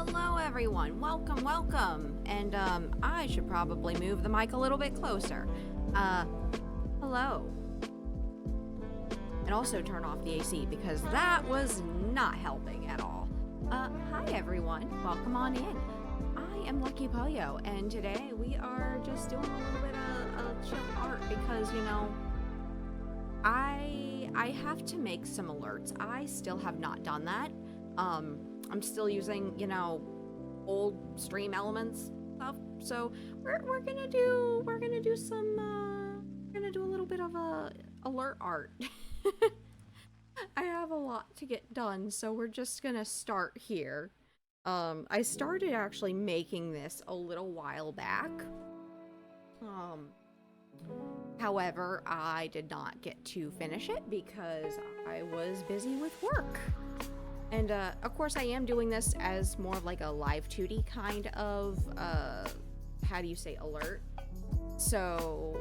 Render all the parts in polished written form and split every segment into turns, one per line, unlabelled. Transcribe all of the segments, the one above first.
Hello everyone, welcome, welcome. And I should probably move the mic a little bit closer. Hello. And also turn off the AC because that was not helping at all. Hi everyone, welcome on in. I am Lucky Pollo, and today we are just doing a little bit of chill art because, you know, I have to make some alerts. I still have not done that. I'm still using, you know, old stream elements stuff. So we're gonna do a little bit of alert art. I have a lot to get done, so we're just gonna start here. I started actually making this a little while back. However, I did not get to finish it because I was busy with work. And, of course, I am doing this as more of like a live 2D kind of, how do you say, alert? So,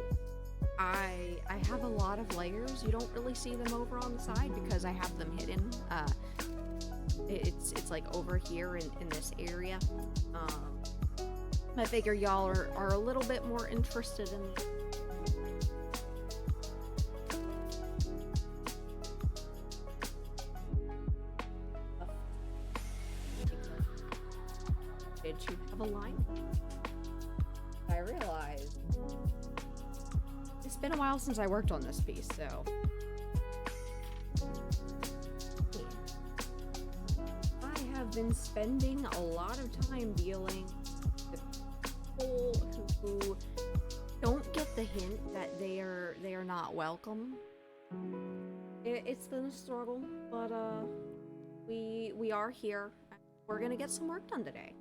I have a lot of layers. You don't really see them over on the side because I have them hidden. It's like over here in this area. I figure y'all are a little bit more interested in to have a line. I realized it's been a while since I worked on this piece, so I have been spending a lot of time dealing with people who don't get the hint that they are not welcome. It's been a struggle, but we are here. We're gonna get some work done today.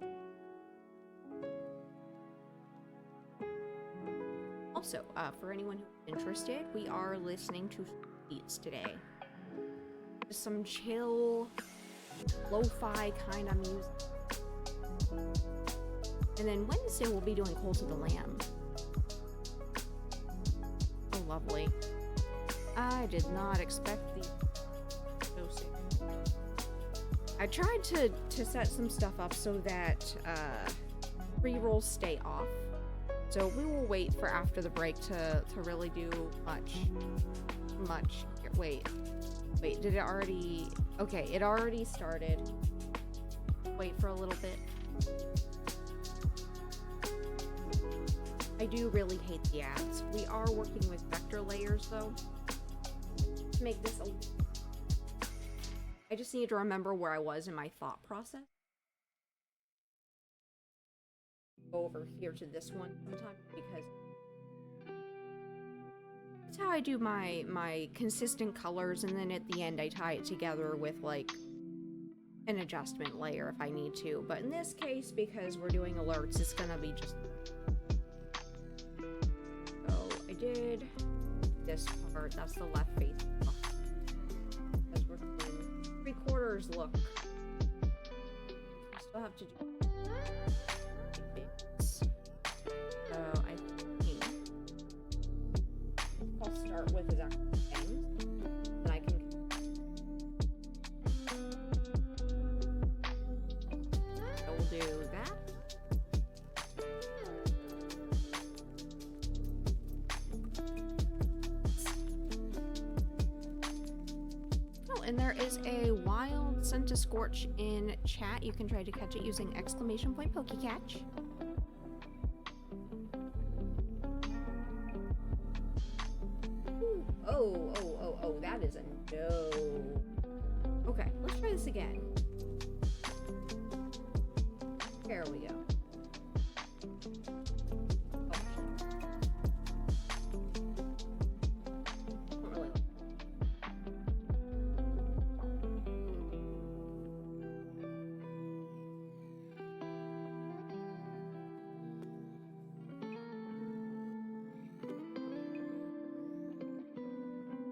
Also, for anyone who's interested, we are listening to beats today. Just some chill, lo-fi kind of music. And then Wednesday we'll be doing Cult of the Lamb. Oh, lovely. I did not expect the so sick. I tried to set some stuff up so that pre-rolls stay off. So we will wait for after the break to really do much. Wait, did it already? Okay, it already started. Wait for a little bit. I do really hate the ads. We are working with vector layers though. To make this I just need to remember where I was in my thought process. Go over here to this one sometime because that's how I do my consistent colors, and then at the end I tie it together with like an adjustment layer if I need to. But in this case, because we're doing alerts, it's gonna be just so I did this part, that's the left face because we're doing 3/4 look. I still have to do so I think I'll start with his actual things, and I can we'll do that. Oh, and there is a wild scent to scorch in chat. You can try to catch it using !PokeCatch. Oh, that is a no. Okay, let's try this again. There we go. Not really.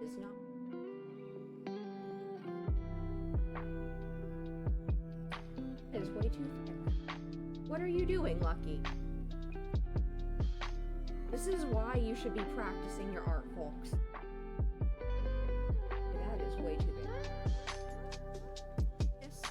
It's not. It is way too thick. What are you doing, Lucky? This is why you should be practicing your art, folks. That is way too big. This.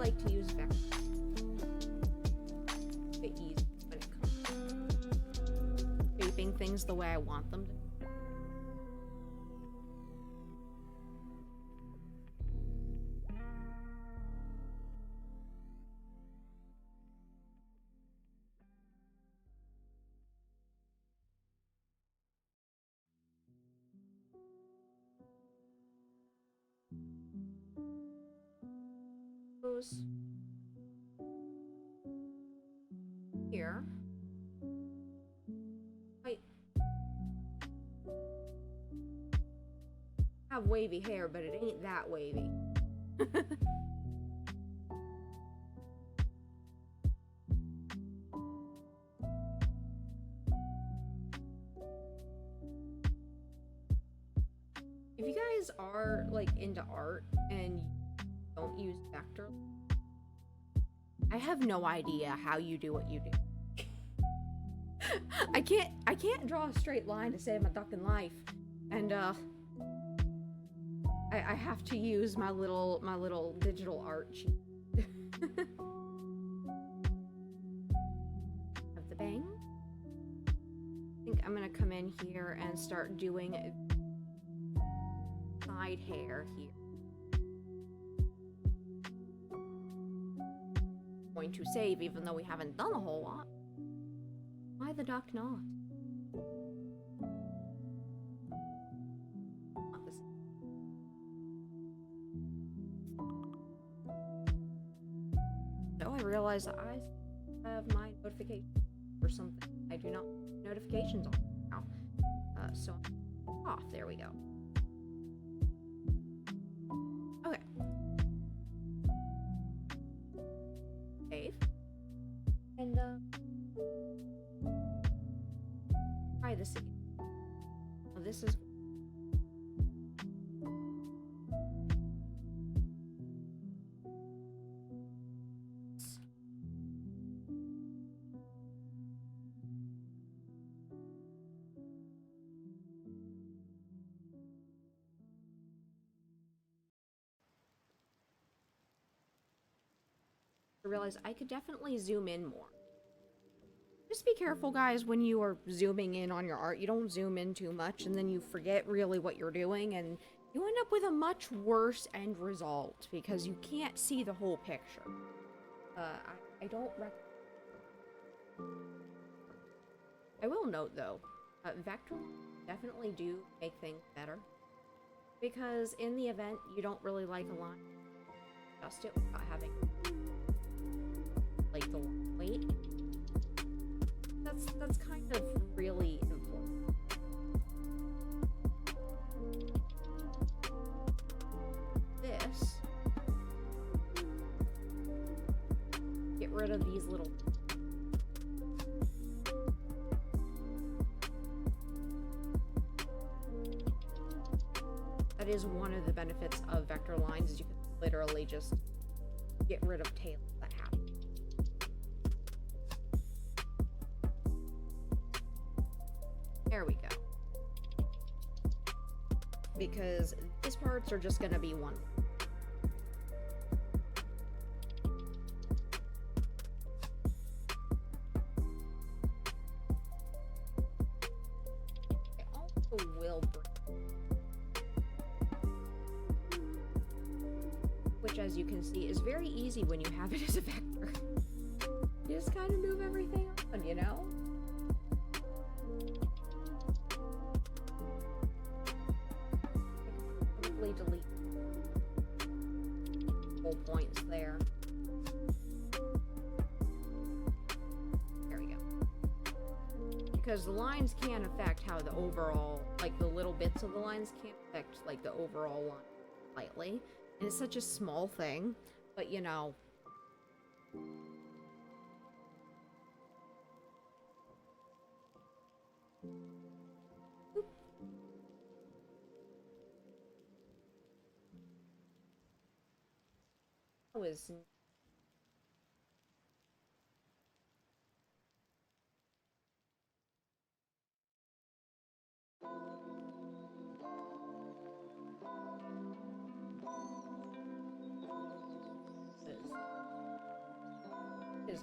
like to use vector. A bit easy when it comes to shaping things the way I want them to. Here. I have wavy hair, but it ain't that wavy. If you guys are like into art and don't use vector, I have no idea how you do what you do. I can't draw a straight line to save my ducking life, and I have to use my little digital art sheet. Have the bang. I think I'm gonna come in here and start doing side hair here. Going to save, even though we haven't done a whole lot. Why the duck not? Not this. So I realize I have my notification or something. I do not notifications on now. So off. There we go. Okay. Save. And try this again. Well, this is I realize I could definitely zoom in more. Just be careful, guys, when you are zooming in on your art. You don't zoom in too much, and then you forget really what you're doing, and you end up with a much worse end result, because you can't see the whole picture. I don't I will note, though, vector definitely do make things better, because in the event you don't really like a line, adjust it without having like the weight. That's kind of really important. This, get rid of these little that is one of the benefits of vector lines, is you can literally just get rid of tails that happen. There we go. Because these parts are just gonna be one. I also will bring, which, as you can see, is very easy when you have it as a vector. You just kind of move everything on, you know? Delete whole points there. There we go. Because the lines can affect how the overall, like the little bits of the lines can affect like the overall line slightly. And it's such a small thing, but you know. Was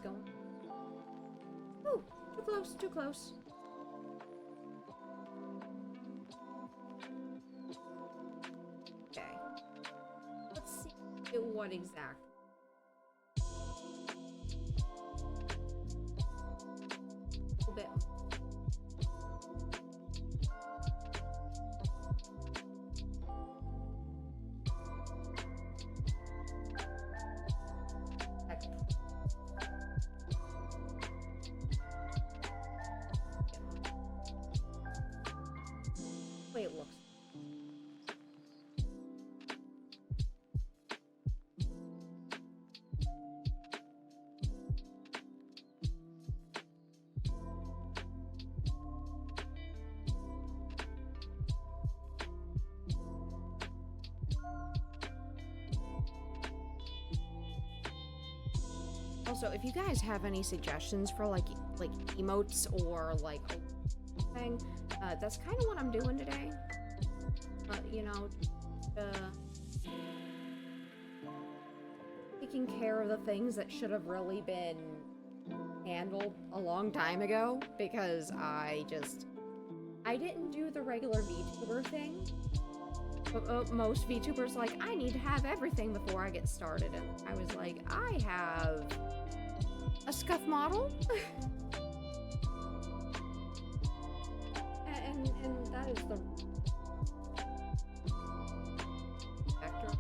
going. Ooh, too close, too close. Okay. Let's see what exactly. A little bit. Way it looks. Also, if you guys have any suggestions for like emotes or like a thing, that's kind of what I'm doing today. You know, taking care of the things that should have really been handled a long time ago, because I didn't do the regular VTuber thing. But most VTubers like, I need to have everything before I get started, and I was like, I have a scuff model, and that is the vector.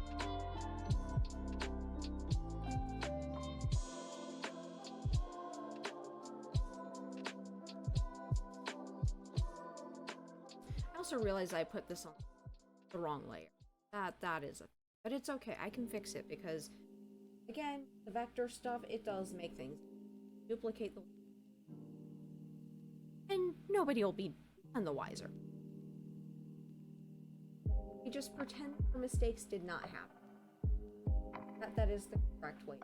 I also realized I put this on the wrong layer. That is but it's okay. I can fix it because, again, the vector stuff, it does make things duplicate the, and nobody will be none the wiser. We just pretend the mistakes did not happen. That is the correct way.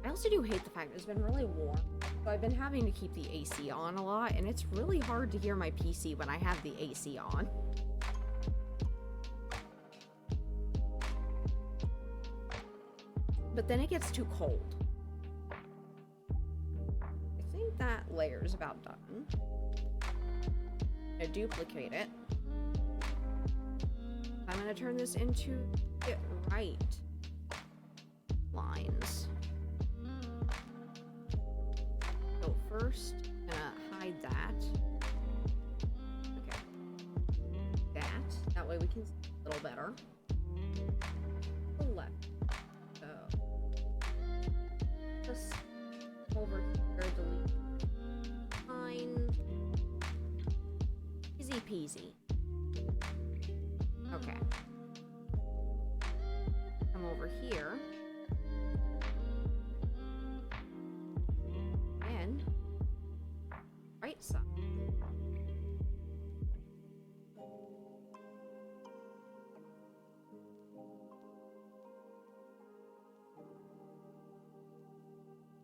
I also do hate the fact that it's been really warm, so I've been having to keep the AC on a lot, and it's really hard to hear my PC when I have the AC on. But then it gets too cold. I think that layer is about done. I'm gonna duplicate it. I'm gonna turn this into it right lines. So first, I'm gonna hide that. Okay. That way we can see a little better. The left. So just over here, delete. Fine. Easy peasy. Okay. Come over here. And right side.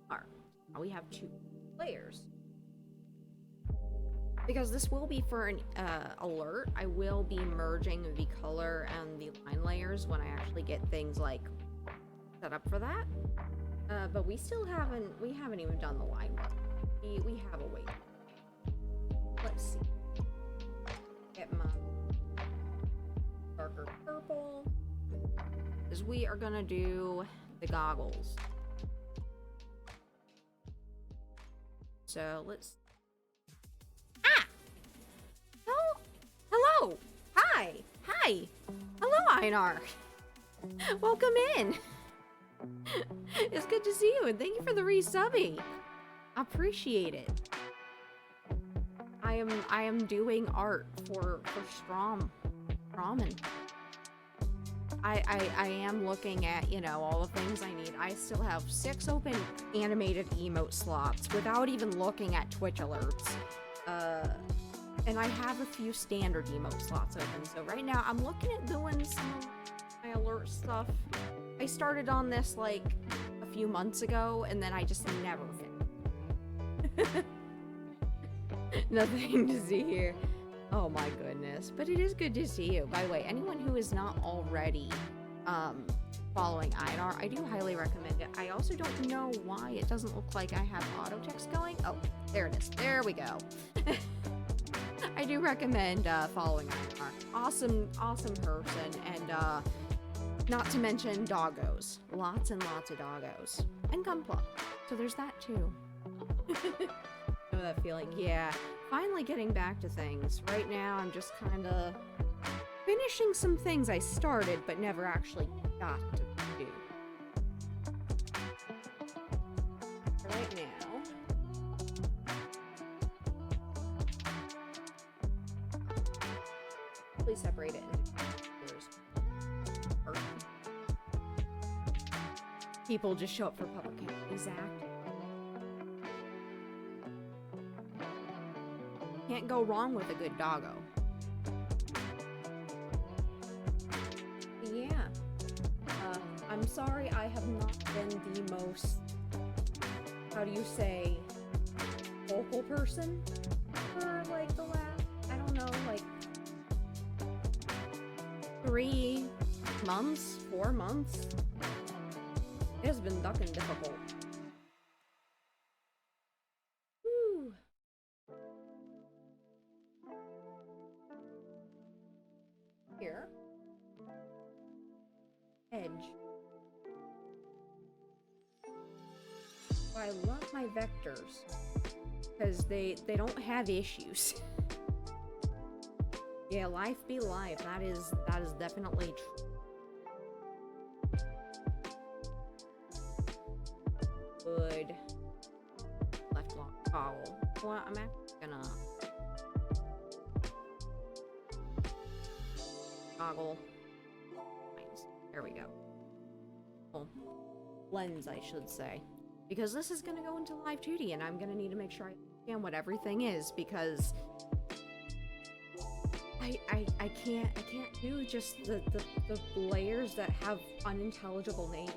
Alright. Now we have two layers. Because this will be for an alert, I will be merging the color and the line layers when I actually get things like set up for that. But we haven't even done the line work. We have a wait. Let's see. Get my darker purple. Because we are gonna do the goggles. So let's. Ah! Oh! Hello! Hi! Hi! Hello, Einar! Welcome in! It's good to see you, and thank you for the resubbing. I appreciate it. I am doing art for Strawman. I am looking at, you know, all the things I need. I still have 6 open animated emote slots without even looking at Twitch alerts. And I have a few standard emote slots open. So right now I'm looking at doing some of my alert stuff. I started on this like a few months ago, and then I just never finished. Nothing to see here. Oh my goodness. But it is good to see you. By the way, anyone who is not already following Einar, I do highly recommend it. I also don't know why it doesn't look like I have auto text going. Oh, there it is. There we go. I do recommend following Einar. Awesome person, and not to mention doggos. Lots and lots of doggos. And Gunpla. So there's that too. Know that feeling? Yeah. Finally getting back to things. Right now I'm just kind of finishing some things I started but never actually got to do. Right now, please separate it into years. People just show up for public hearing. Exactly. Can't go wrong with a good doggo. Yeah. I'm sorry I have not been the most, how do you say, vocal person for like the last, I don't know, like 3 months, 4 months. It has been ducking difficult. Woo. Here. Edge. I love my vectors because they don't have issues. Yeah, life be life. That is definitely true. Good. Left lock toggle. Well, I'm actually gonna toggle. There we go. Oh, lens, I should say. Because this is gonna go into live 2D and I'm gonna need to make sure I understand what everything is, because I can't do just the layers that have unintelligible names.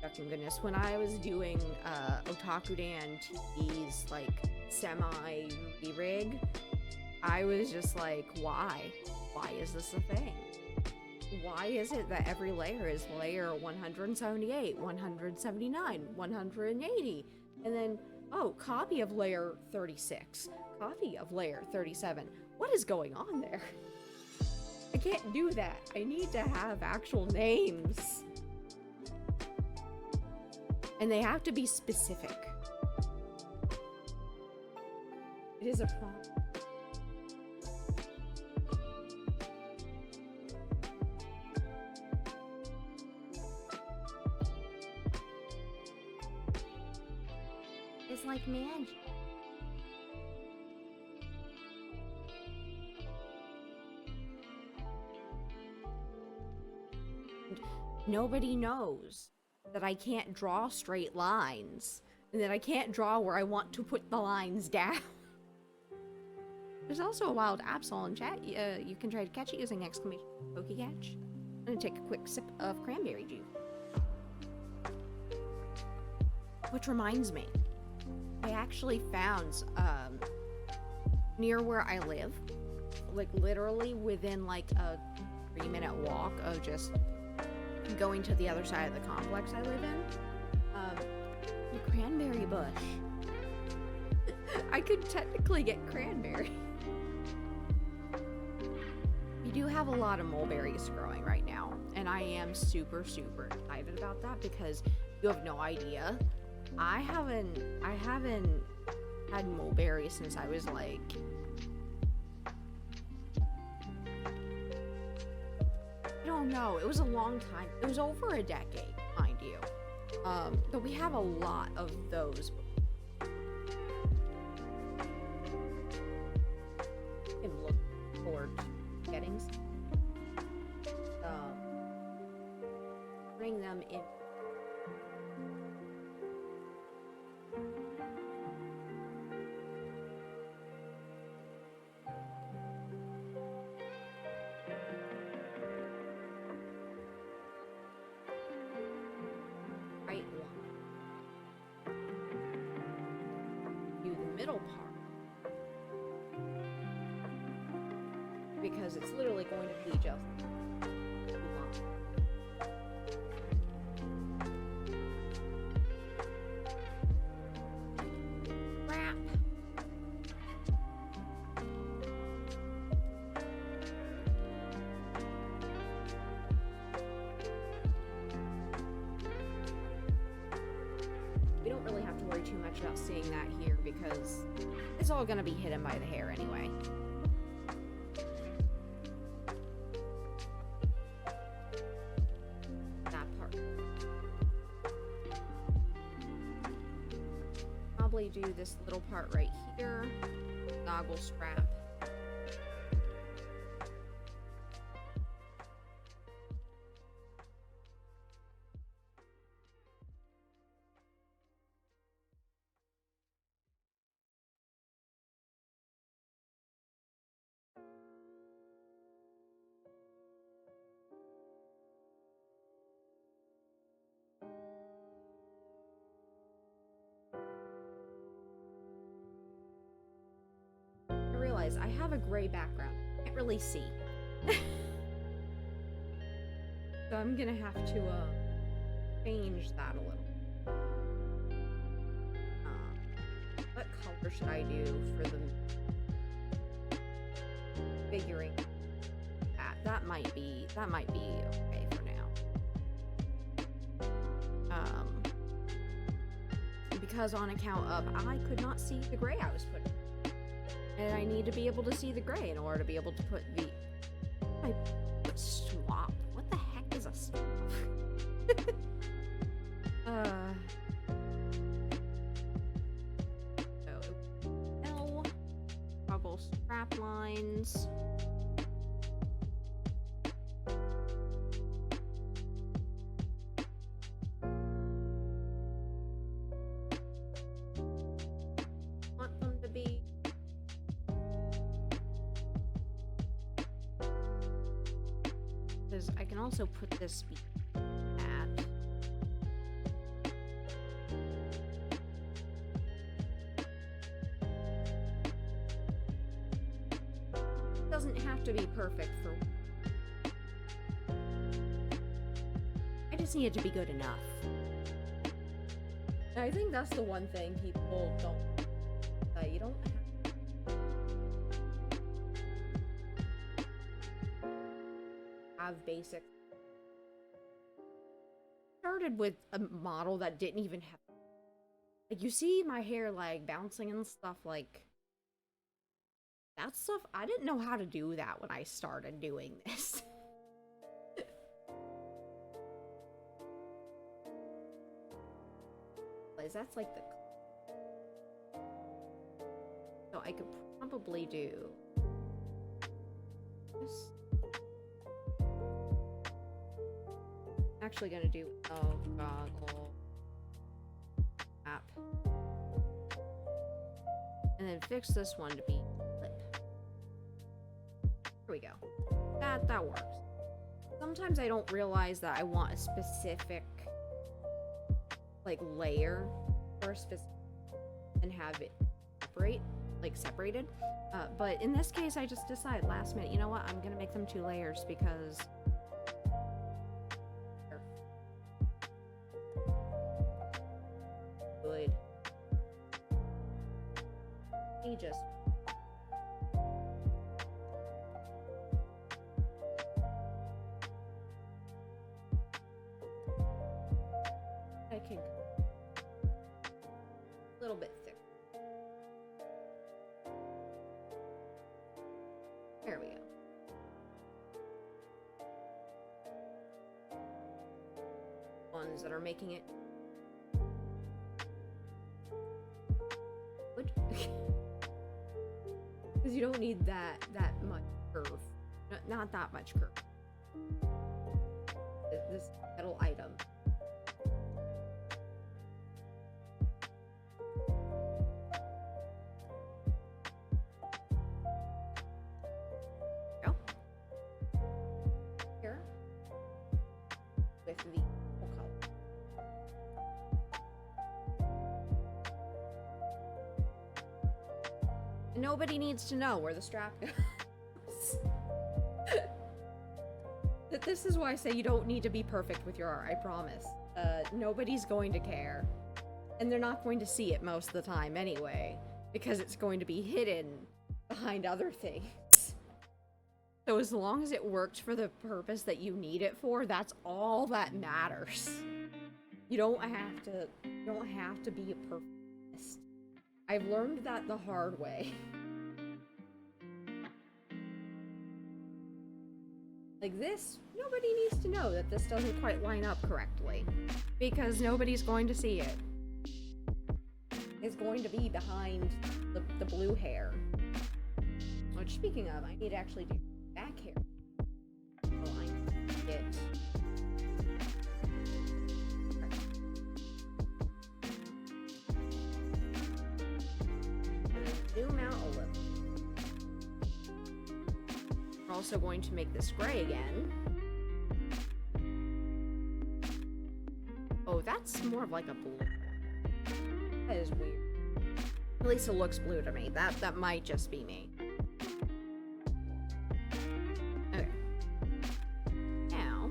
Fucking goodness, when I was doing Otakudan TV's like semi re-rig, I was just like, why is this a thing? Why is it that every layer is layer 178, 179, 180, and then, oh, copy of layer 36, copy of layer 37. What is going on there? I can't do that. I need to have actual names. And they have to be specific. It is a problem. It's like magic. Nobody knows that I can't draw straight lines, and that I can't draw where I want to put the lines down. There's also a wild Absol in chat. You can try to catch it using exclamation Pokecatch. I'm gonna take a quick sip of cranberry juice. Which reminds me, I actually found near where I live, like literally within like a 3-minute walk of just going to the other side of the complex I live in, a cranberry bush. I could technically get cranberry. We do have a lot of mulberries growing right now, and I am super excited about that because you have no idea. I haven't had mulberries since I was like, I don't know, it was a long time. It was over a decade, mind you. But we have a lot of those. I can look forward to getting bring them in. middle part. Because it's literally going to be just crap. We don't really have to worry too much about seeing that here because it's all going to be hidden by the hair anyway. Do this little part right here, goggle strap. I have a gray background. I can't really see. So I'm gonna have to change that a little. What color should I do for the figuring that? That might be okay for now. Because on account of I could not see the gray I was putting. And I need to be able to see the gray in order to be able to put the... I put swap. What the heck is a swap? So, L. Toggle strap lines. Want them to be... I can also put this at it doesn't have to be perfect for I just need it to be good enough. I think that's the one thing people don't you don't have basic. Started with a model that didn't even have, like, you see my hair like bouncing and stuff, like that stuff. I didn't know how to do that when I started doing this. That's like the, so I could probably do this. Actually gonna do goggle app and then fix this one to be lip. Here we go. That works. Sometimes I don't realize that I want a specific like layer or a specific and have it separated. But in this case I just decide last minute, you know what, I'm gonna make them 2 layers because good. He just I can a little bit thick. There we go. Ones that are making it good. Because you don't need that much curve. Not that much curve. This metal item. Go. Here. With the full color. Nobody needs to know where the strap goes. That this is why I say you don't need to be perfect with your art, I promise. Nobody's going to care. And they're not going to see it most of the time anyway, because it's going to be hidden behind other things. So as long as it worked for the purpose that you need it for, that's all that matters. You don't have to be a perfectionist. I've learned that the hard way. Like this, nobody needs to know that this doesn't quite line up correctly, because nobody's going to see it. It's going to be behind the blue hair. Which, speaking of, I need to actually do back hair. Line it. And then zoom out a little. We're also going to make this gray again. Oh, that's more of like a blue. That is weird. At least it looks blue to me. That might just be me. Okay. Now.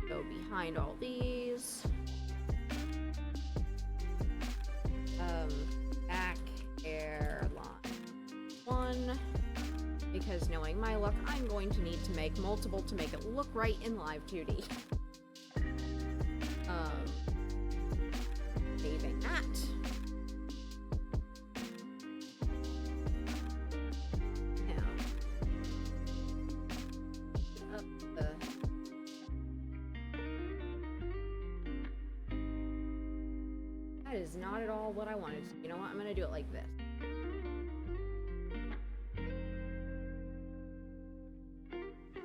Go behind all these. Back hairline 1. Because knowing my luck, I'm going to need to make multiple to make it look right in live 2D. Saving that. Now, up the... That is not at all what I wanted. You know what? I'm gonna do it like this.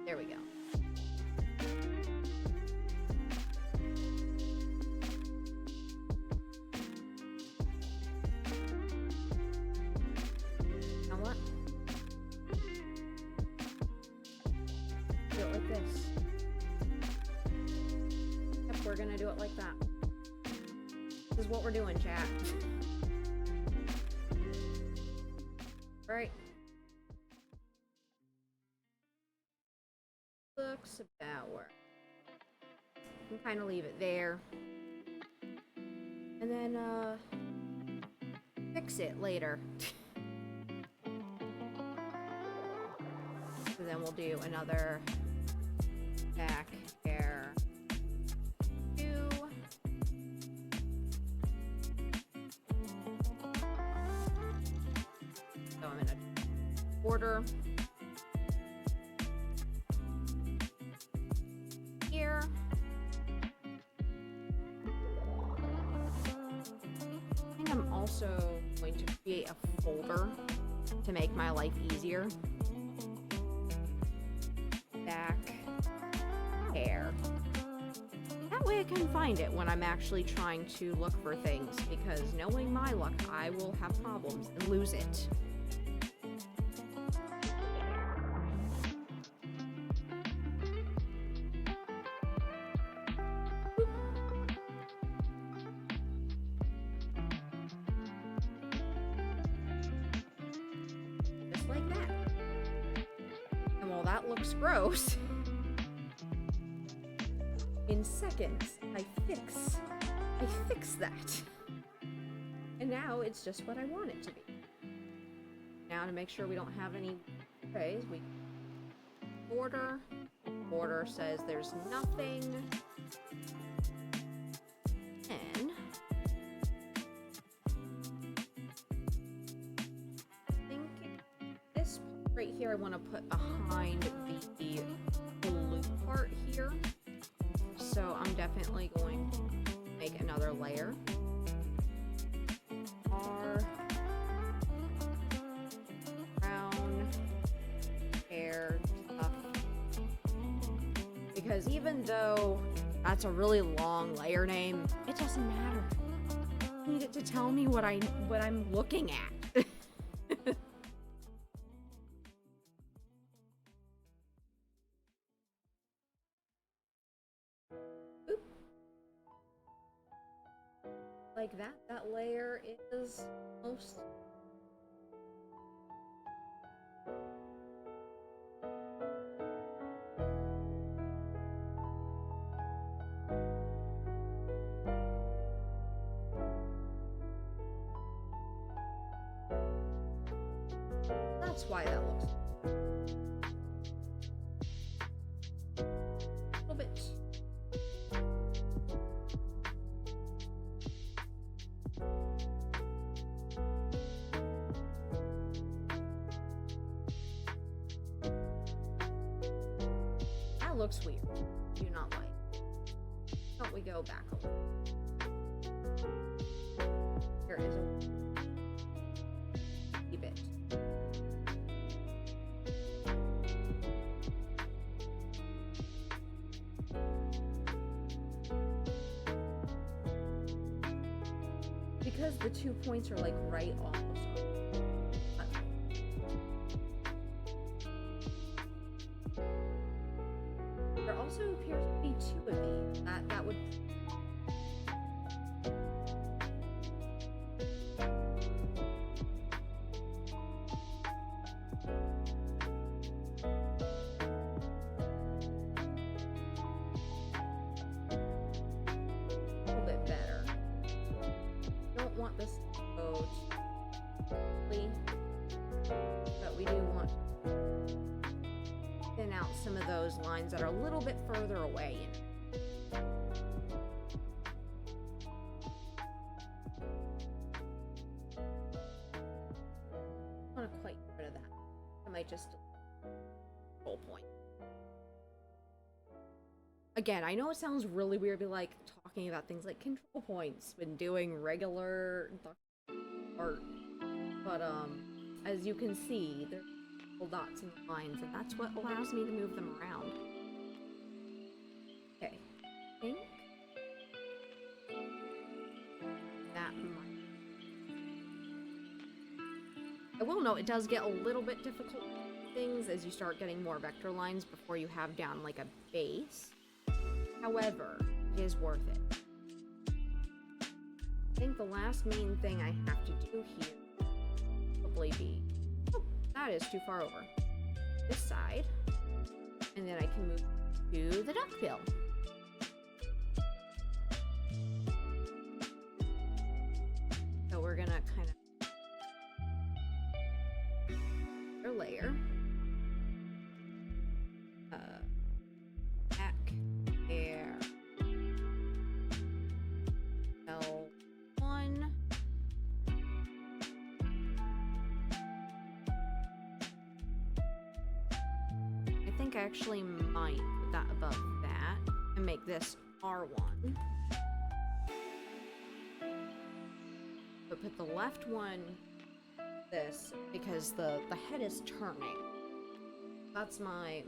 There we go. Now what? Do it like this. Yep, we're gonna do it like that. This is what we're doing, chat. All right. Looks about where you can kind of leave it there, and then fix it later. So then we'll do another back hair 2. So I'm gonna order. Here. I think I'm also going to create a folder to make my life easier. Back hair. That way I can find it when I'm actually trying to look for things, because knowing my luck, I will have problems and lose it. Looks gross. In seconds, I fix that. And now it's just what I want it to be. Now to make sure we don't have any trays, we border. Border says there's nothing. And right here I want to put behind the blue part here, so I'm definitely going to make another layer. Our brown hair stuff, because even though that's a really long layer name, it doesn't matter. I need it to tell me what I'm looking at. like that. That layer is most. That's why that looks a little bit. That looks weird. Do not like. Don't we go back a little? There is a bit. Because the 2 points are like right almost on. There also appears to be 2 of these. That would. A little bit better. Don't want this to go too, but we do want to thin out some of those lines that are a little bit further away. I want to quite get rid of that. I might just control point. Again, I know it sounds really weird to be like talking about things like control points when doing regular art, but as you can see, there's little dots and lines, and that's what allows me to move them around. Okay, I think that might. I will note it does get a little bit difficult with things as you start getting more vector lines before you have down like a base. However, it is worth it. I think the last main thing I have to do here will probably be, oh, that is too far over. This side, and then I can move to the duckbill. So we're gonna kind of layer. Back there. L1. I think I actually might put that above that and make this R1. But put the left one this because the head is turning. That's my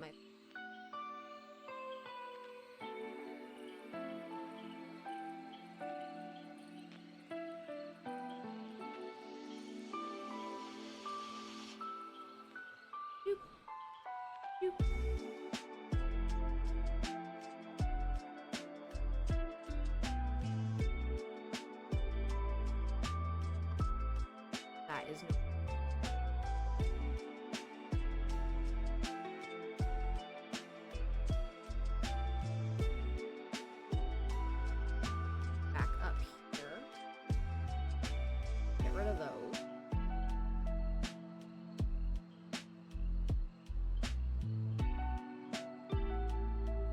that is back up here. Get rid of those.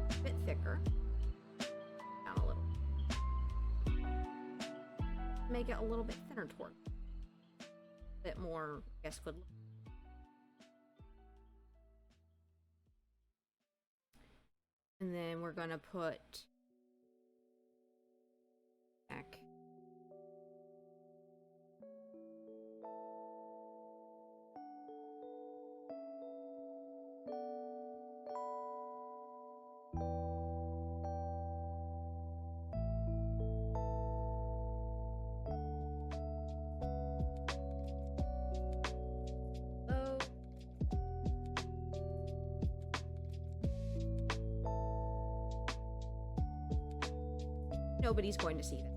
A bit thicker. Down a little. Make it a little bit thinner toward. Bit more, I guess, good. And then we're gonna put back. Nobody's going to see that.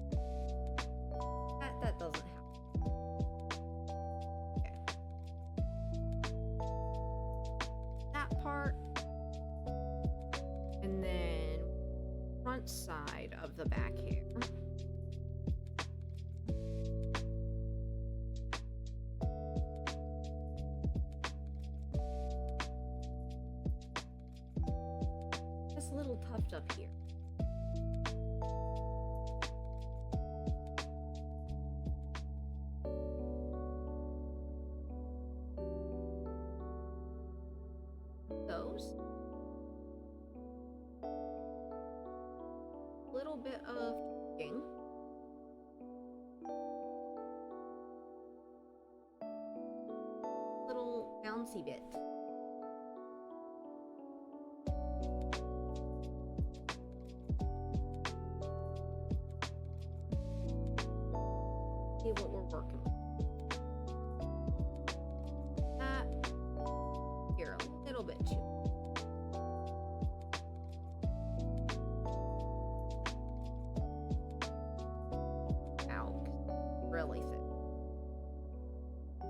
part. And then front side of the back hair. Just a little tuft up here. Those. Little bit of tweaking. Little bouncy bit. See what we're working with. That here a little bit too. Really thick.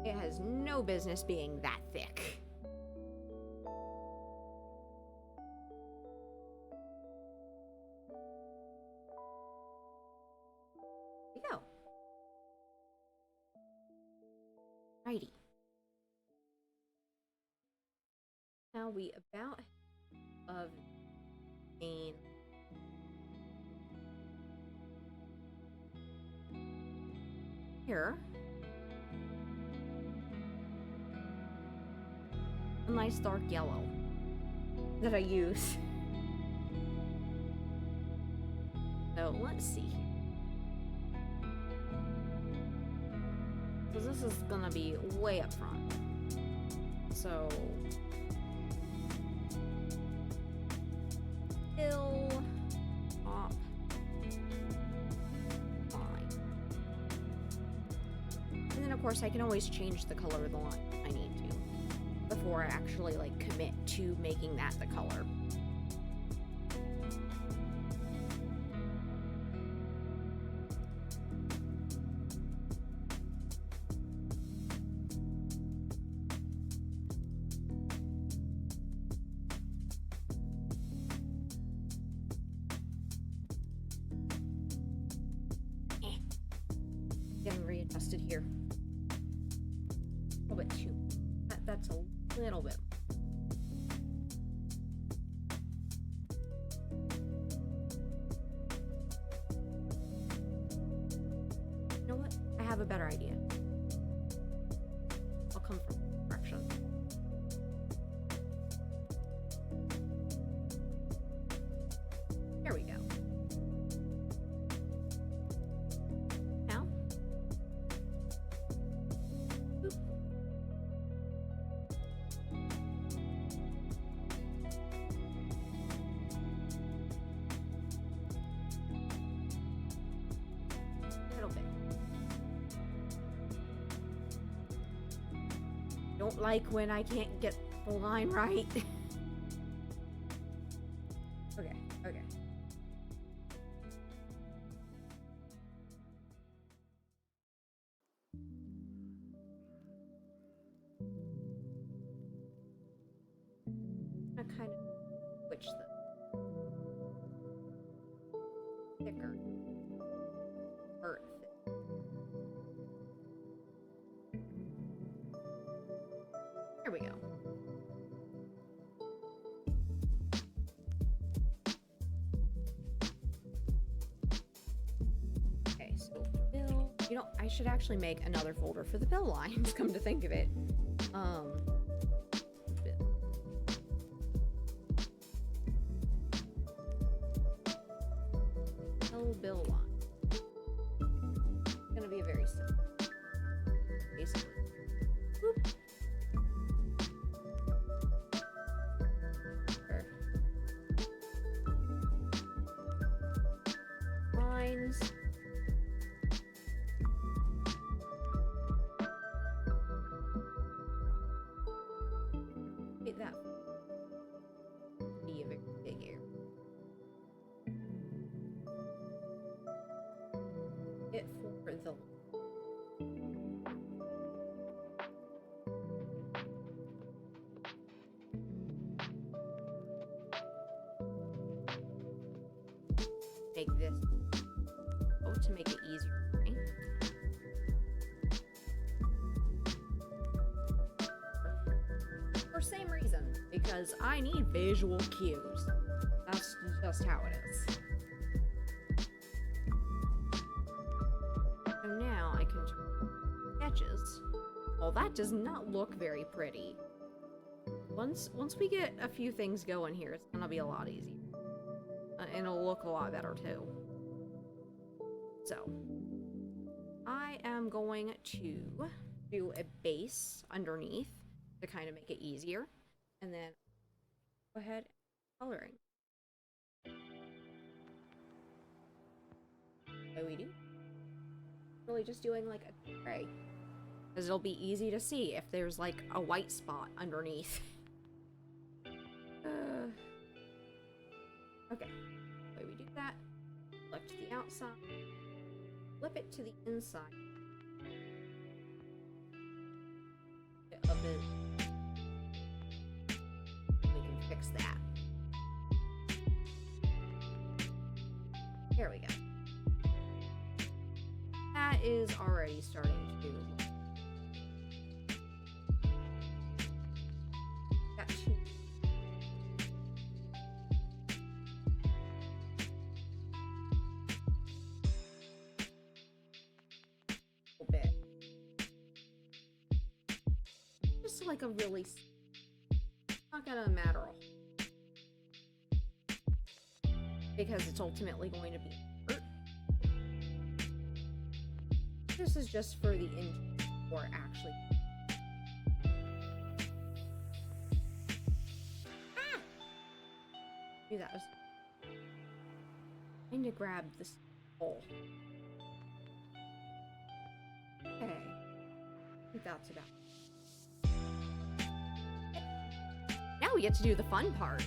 It has no business being that thick. There you go. Righty. Now we about of main here. A nice dark yellow that I use. So let's see here. So this is gonna be way up front. So fill top line. And then of course I can always change the color of the line if I need to before I actually like commit to making that the color. Getting readjusted here. A little bit too. That's a little bit. You know what? I have a better idea. I'll come from correction. There we go. Now. Boop. Little bit. Don't like when I can't get the line right. Okay, okay. I kind of switch the thicker or thick. There we go. Okay, so bill. You know, I should actually make another folder for the bill lines, come to think of it. Bill. Bill line. It's gonna be a very simple. Basically. Whoop. Sure. Lines. Wait, that be a very big area. to make it easier for me. For same reason, because I need visual cues. That's just how it is. So now I can turn sketches. Well, that does not look very pretty. Once we get a few things going here, it's gonna be a lot easier. And it'll look a lot better too. So, I am going to do a base underneath to kind of make it easier. And then go ahead and coloring. So we do. Really just doing like a gray. Because it'll be easy to see if there's like a white spot underneath. Okay. The way we do that, flip to the outside, flip it to the inside of it. We can fix that. There we go. That is already starting to got two. Bit. Just like a really, not gonna matter because it's ultimately going to be hurt. This is just for the engine or actually. Do that. Trying to grab this hole. Okay, I think that's about it. Now we get to do the fun part.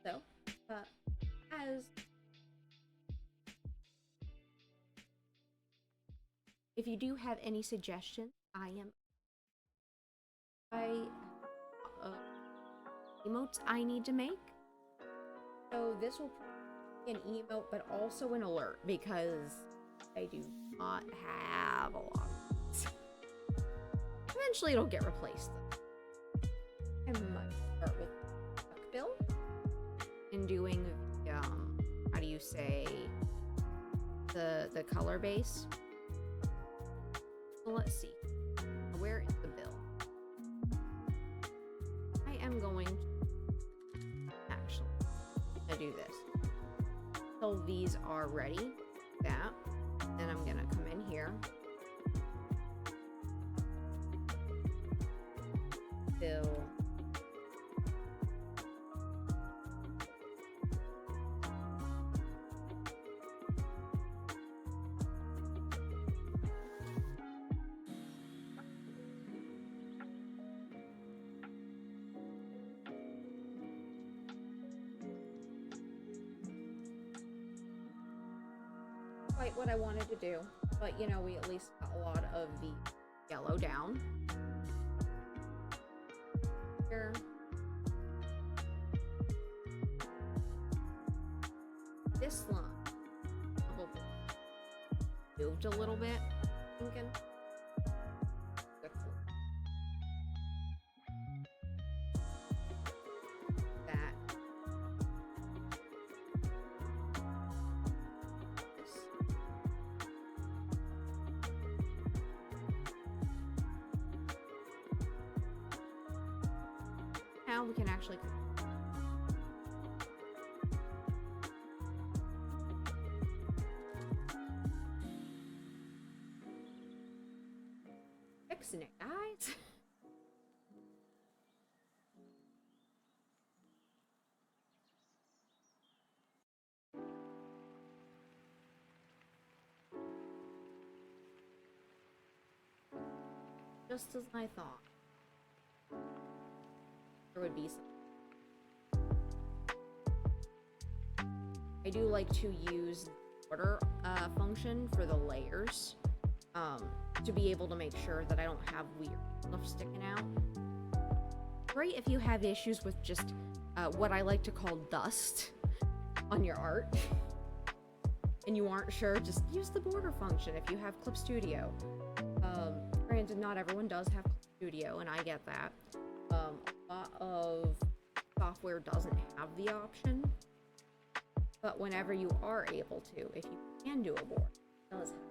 So, as if you do have any suggestions, I emotes I need to make. So this will be an emote, but also an alert because I do not have a lot of these. Eventually, it'll get replaced. I might start with Bill. In doing how do you say the color base? Well, let's see, where is the bill? I am going to actually do this until these are ready. That then I'm gonna come in here, fill. Quite what I wanted to do, but you know, we at least got a lot of the yellow down. Here. This line probably moved a little bit, thinking. Now we can actually fixing it, guys. Just as I thought. There would be some. I do like to use the border function for the layers to be able to make sure that I don't have weird stuff sticking out. Great if you have issues with just what I like to call dust on your art and you aren't sure, just use the border function if you have Clip Studio. Granted, not everyone does have Clip Studio, and I get that. A lot of software doesn't have the option, but whenever you are able to, if you can do a border, it does help.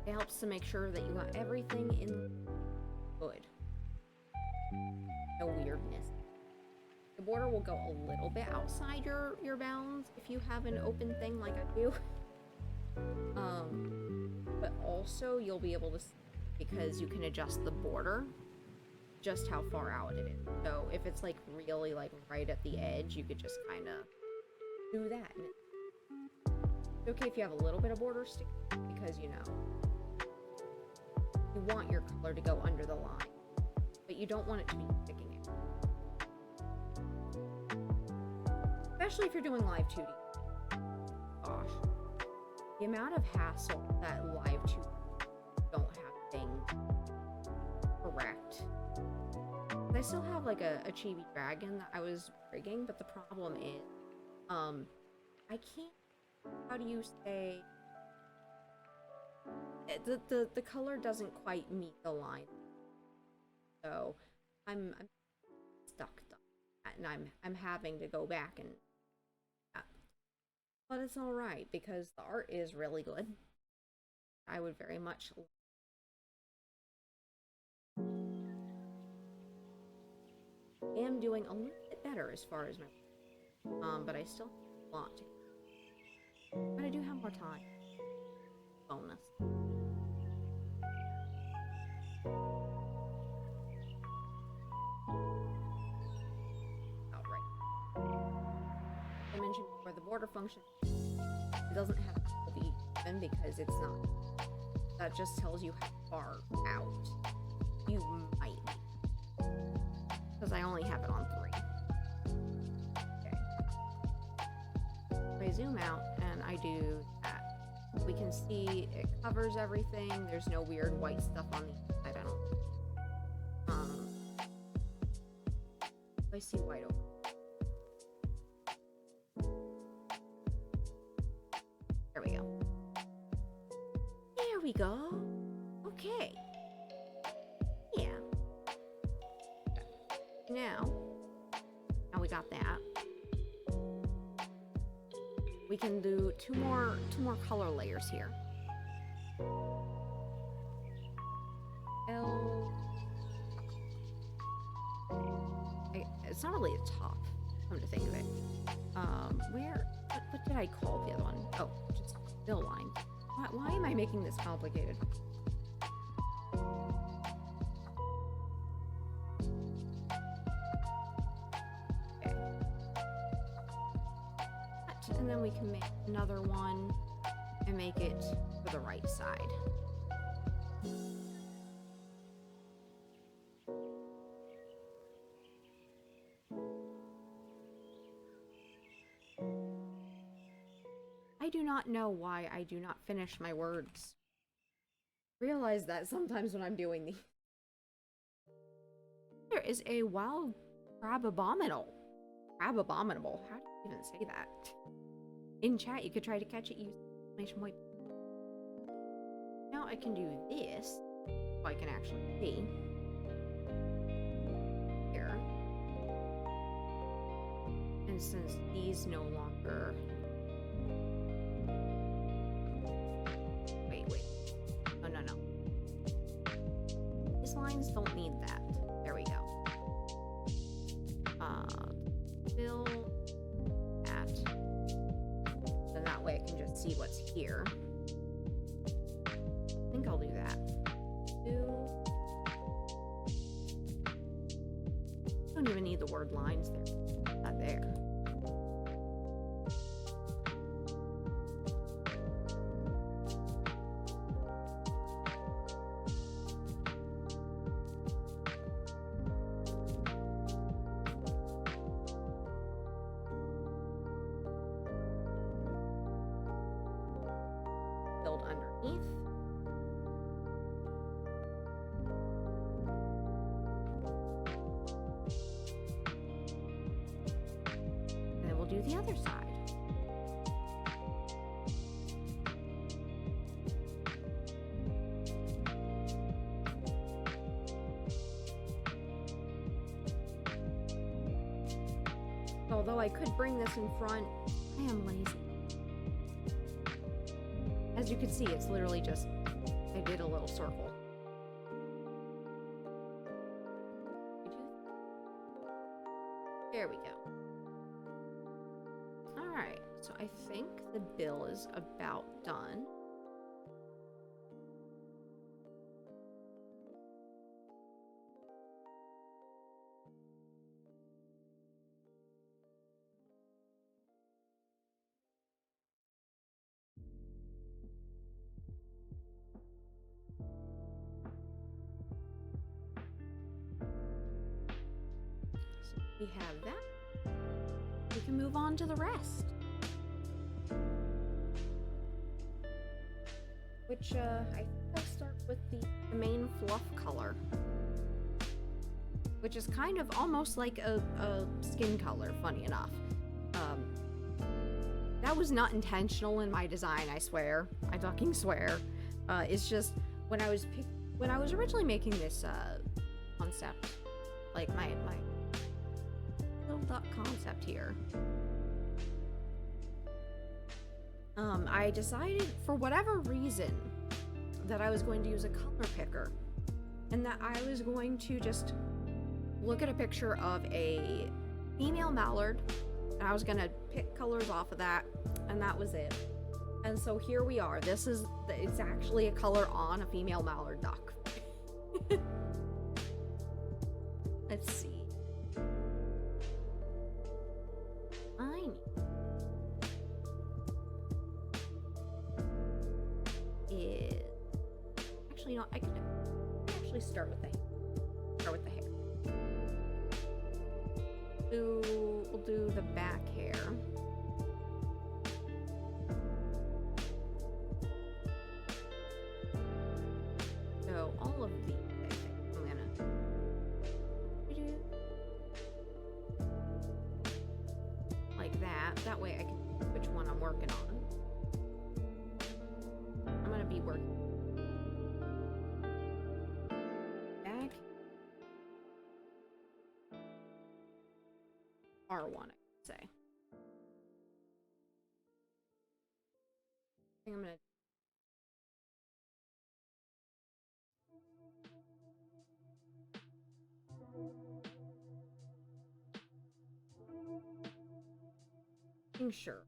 It helps to make sure that you got everything in good. No weirdness. The border will go a little bit outside your bounds if you have an open thing like I do. But also you'll be able to see, because you can adjust the border just how far out it is. So if it's like really like right at the edge, you could just kind of do that. It's okay if you have a little bit of border stick, because you know you want your color to go under the line, but you don't want it to be sticking out. Especially if you're doing live 2D. Gosh. The amount of hassle that live 2D don't have things correct. I still have like a chibi dragon that I was rigging, but the problem is, I can't, how do you say, the color doesn't quite meet the line. So I'm stuck and I'm having to go back and but it's all right because the art is really good. I would very much am doing a little bit better as far as my but I still have a lot to, but I do have more time. Bonus. I mentioned before, the border function, it doesn't have to be even because it's not. That just tells you how far out you might be. Because I only have it on 3. Okay. So I zoom out and I do that. We can see it covers everything. There's no weird white stuff on the inside. I don't. I see white over. There we go. Okay. Yeah. Now we got that. We can do two more color layers here. It's not really a top, come to think of it. What did I call the other one? Oh, just fill line. Why am I making this complicated? Okay. And then we can make another one and make it for the right side. I do not know why I do not finish my words. Realize that sometimes when I'm doing these. There is a wild crab abominable. Crab abominable. How do you even say that? In chat, you could try to catch it using exclamation point. Now I can do this, so I can actually see. Here. And since these no longer... Wait. No. These lines don't need that. There we go. Fill that. Then that way I can just see what's here. I think I'll do that. Don't even need the word lines there. Not there. underneath. And then we'll do the other side. Although I could bring this in front, I am lazy. As you can see, it's literally just, I did a little circle. There we go. Alright, so I think the bill is about done. We have that. We can move on to the rest. Which, I think I'll start with the main fluff color. Which is kind of almost like a skin color, funny enough. That was not intentional in my design, I swear. I fucking swear. It's just, when I was originally making this, concept, like my little duck concept here. I decided, for whatever reason, that I was going to use a color picker. And that I was going to just look at a picture of a female mallard, and I was gonna pick colors off of that, and that was it. And so here we are. It's actually a color on a female mallard duck. Let's see. Actually, no, I can actually start with the hair. We'll do the back hair. So all of these, I think I'm gonna do like that. That way I can see which one I'm working on. I'm gonna be working back R1, I could say. I think I'm gonna sure.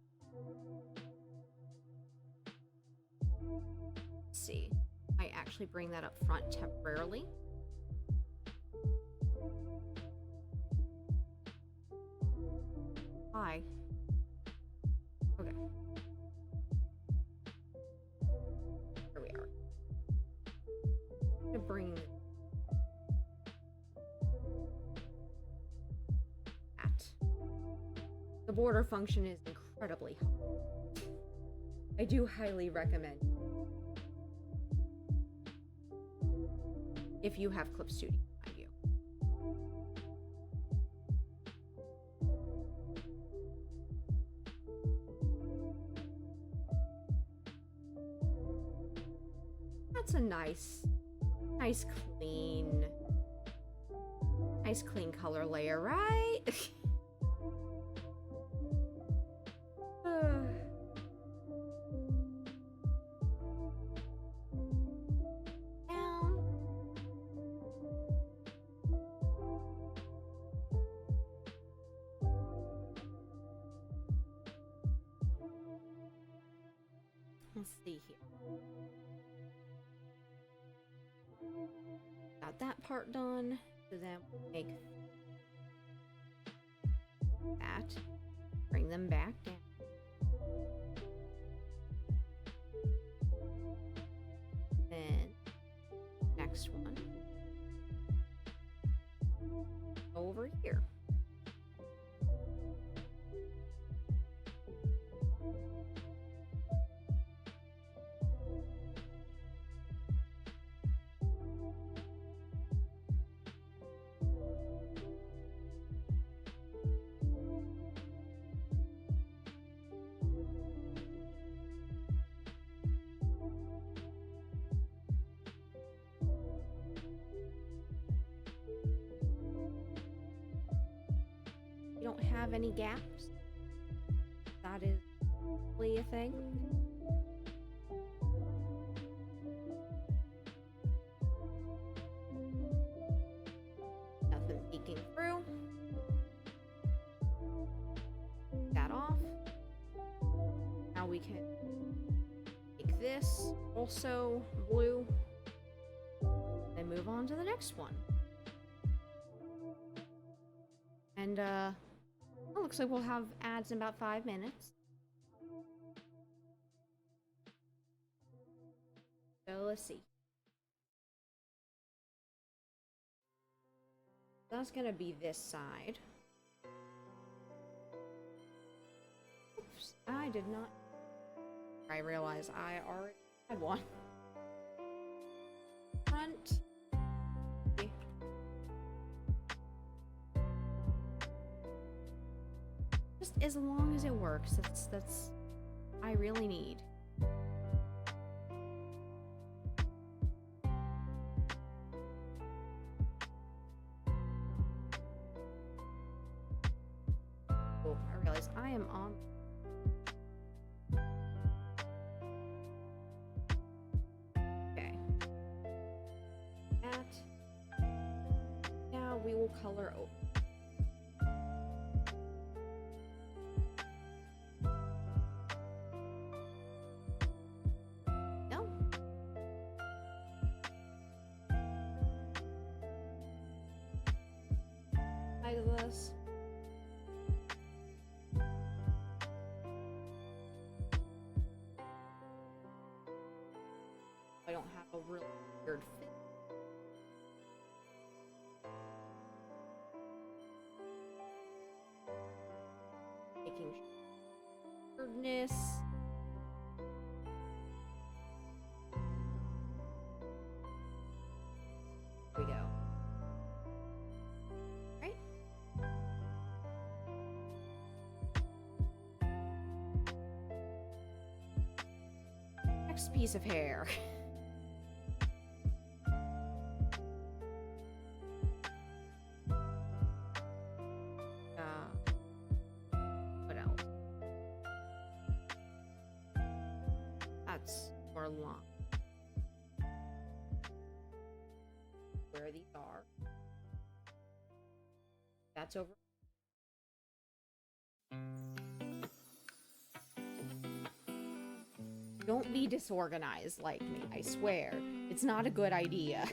Let's see. I actually bring that up front temporarily. Hi. Okay. Here we are. I'm gonna bring that. The border function is incredibly helpful. I do highly recommend if you have Clip Studio behind you. That's a nice clean color layer, right? Let's see here. Got that part done. So then we'll make that. Bring them back down. Then next one over here. have any gaps. That is really a thing. Nothing peeking through. That off. Now we can make this also blue. Then move on to the next one. And it looks like we'll have ads in about 5 minutes. So let's see. That's gonna be this side. Oops, I did not. I realize I already had one. Front. Just as long as it works, that's I really need. Oh, I realize I am on. Okay. That. Now we will color over. This. I don't have a really weird fit. Making weirdness. Here we go. Next piece of hair. What else? That's more long. Where these are. That's over. Don't be disorganized like me, I swear. It's not a good idea.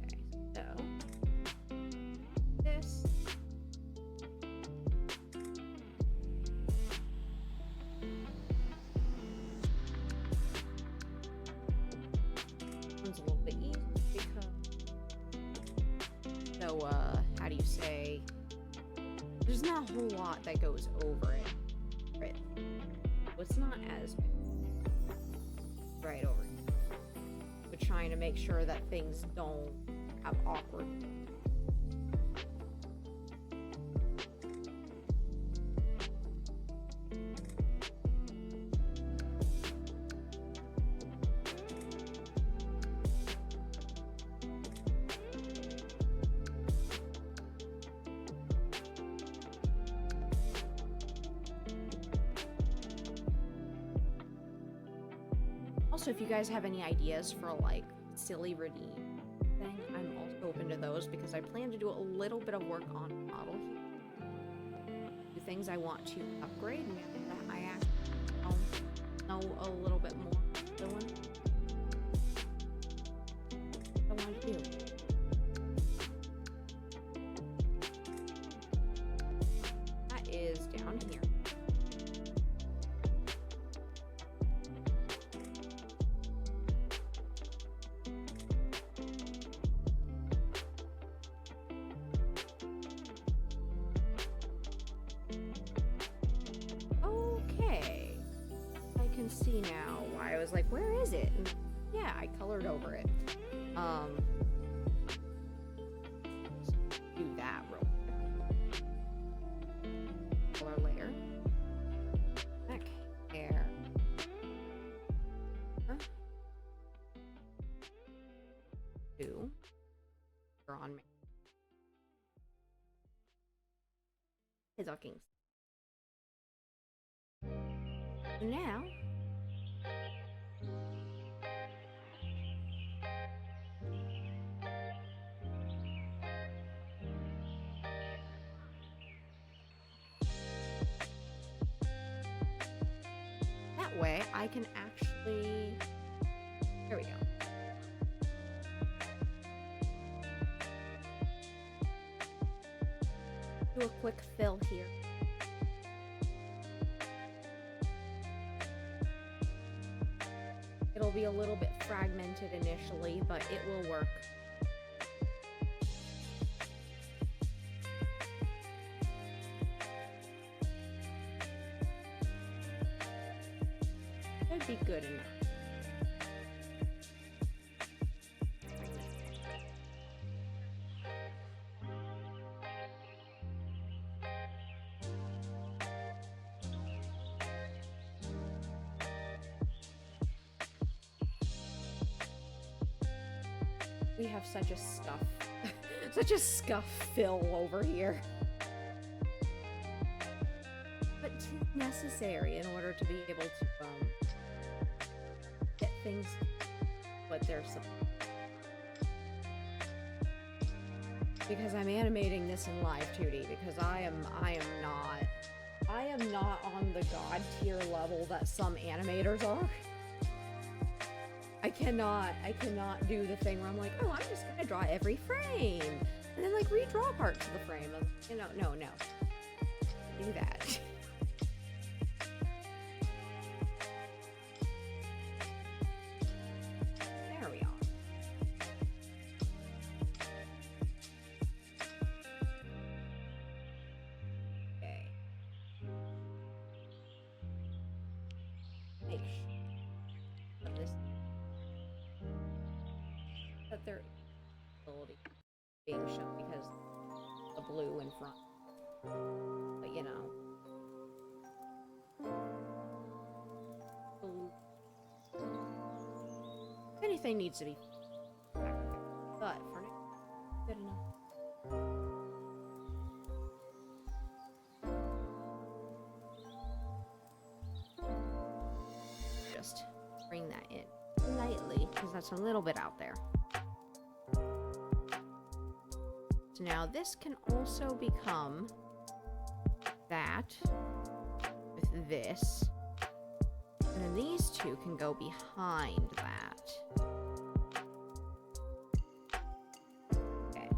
Okay, so this. One's a little bit easier because how do you say? There's not a whole lot that goes over it. Right. It's not as big. Right over here. But trying to make sure that things don't have awkward. Also, if you guys have any ideas for like silly redeem thing, I'm also open to those because I plan to do a little bit of work on model here. The things I want to upgrade and that I actually know a little bit more than what I want to do. That is down here. See now why I was like, where is it? And yeah, I colored over it. Do that real quick. Color layer. Back hair. 2. You're on me. Hey, Duckings. Now, that way I can actually, there we go. Do a quick fill here. It'll be a little bit fragmented initially, but it will work. That'd be good enough. We have such a such a scuff fill over here. But necessary in order to be able to get things what they're supposed to. Because I'm animating this in live 2D because I am not on the god tier level that some animators are. I cannot do the thing where I'm like, oh, I'm just gonna draw every frame and then like redraw parts of the frame. No. Do that. There we are. Okay. Make sure of this. That their ability being shown because the blue in front. But you know. If anything needs to be but for now, good enough. Just bring that in lightly because that's a little bit out there. So now this can also become that with this. And then these two can go behind that. Okay.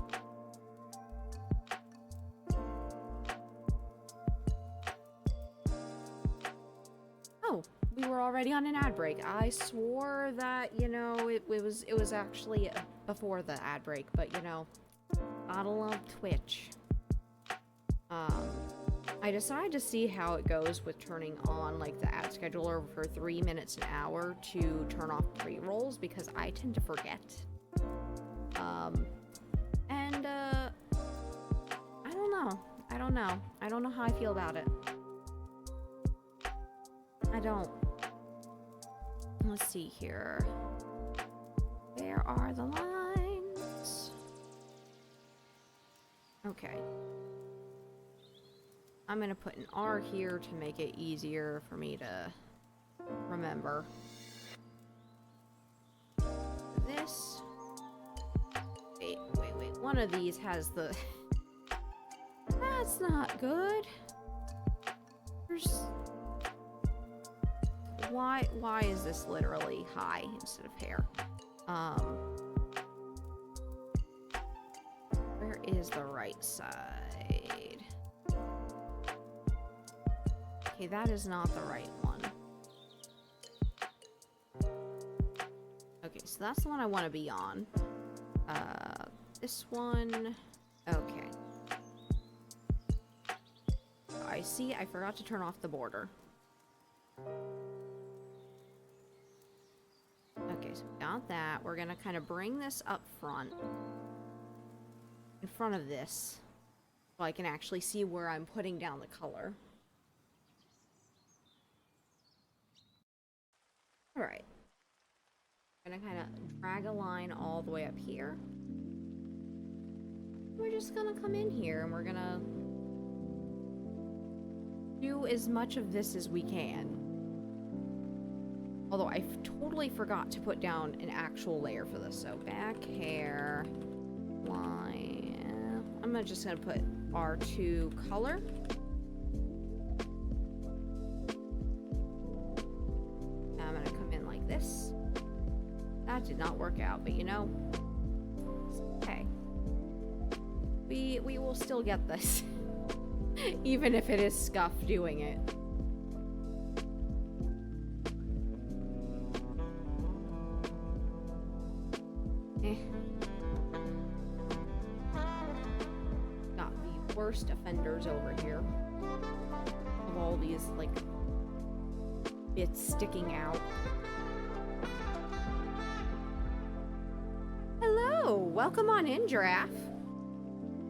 Oh, we were already on an ad break. I swore that, you know, it was actually before the ad break, but you know, Battle of Twitch. I decided to see how it goes with turning on like the ad scheduler for 3 minutes an hour to turn off pre-rolls because I tend to forget. And I don't know how I feel about it. I don't. Let's see here. Where are the lines? Okay. I'm gonna put an R here to make it easier for me to remember. This. Wait. One of these has the... That's not good. There's... Why is this literally high instead of hair? Where is the right side? Okay, that is not the right one. Okay, so that's the one I want to be on. This one... Okay. I see, I forgot to turn off the border. Okay, so we got that. We're gonna kind of bring this up front. In front of this. So I can actually see where I'm putting down the color. Alright. I'm gonna kind of drag a line all the way up here. We're just gonna come in here and we're gonna do as much of this as we can. Although I totally forgot to put down an actual layer for this. So back hair, line. I'm just gonna put R2 color. I'm gonna come in like this. That did not work out, but you know, it's okay. We will still get this, even if it is scuffed doing it. Got the worst offenders over here. Of all these, like, bits sticking out. Hello! Welcome on in, Giraffe.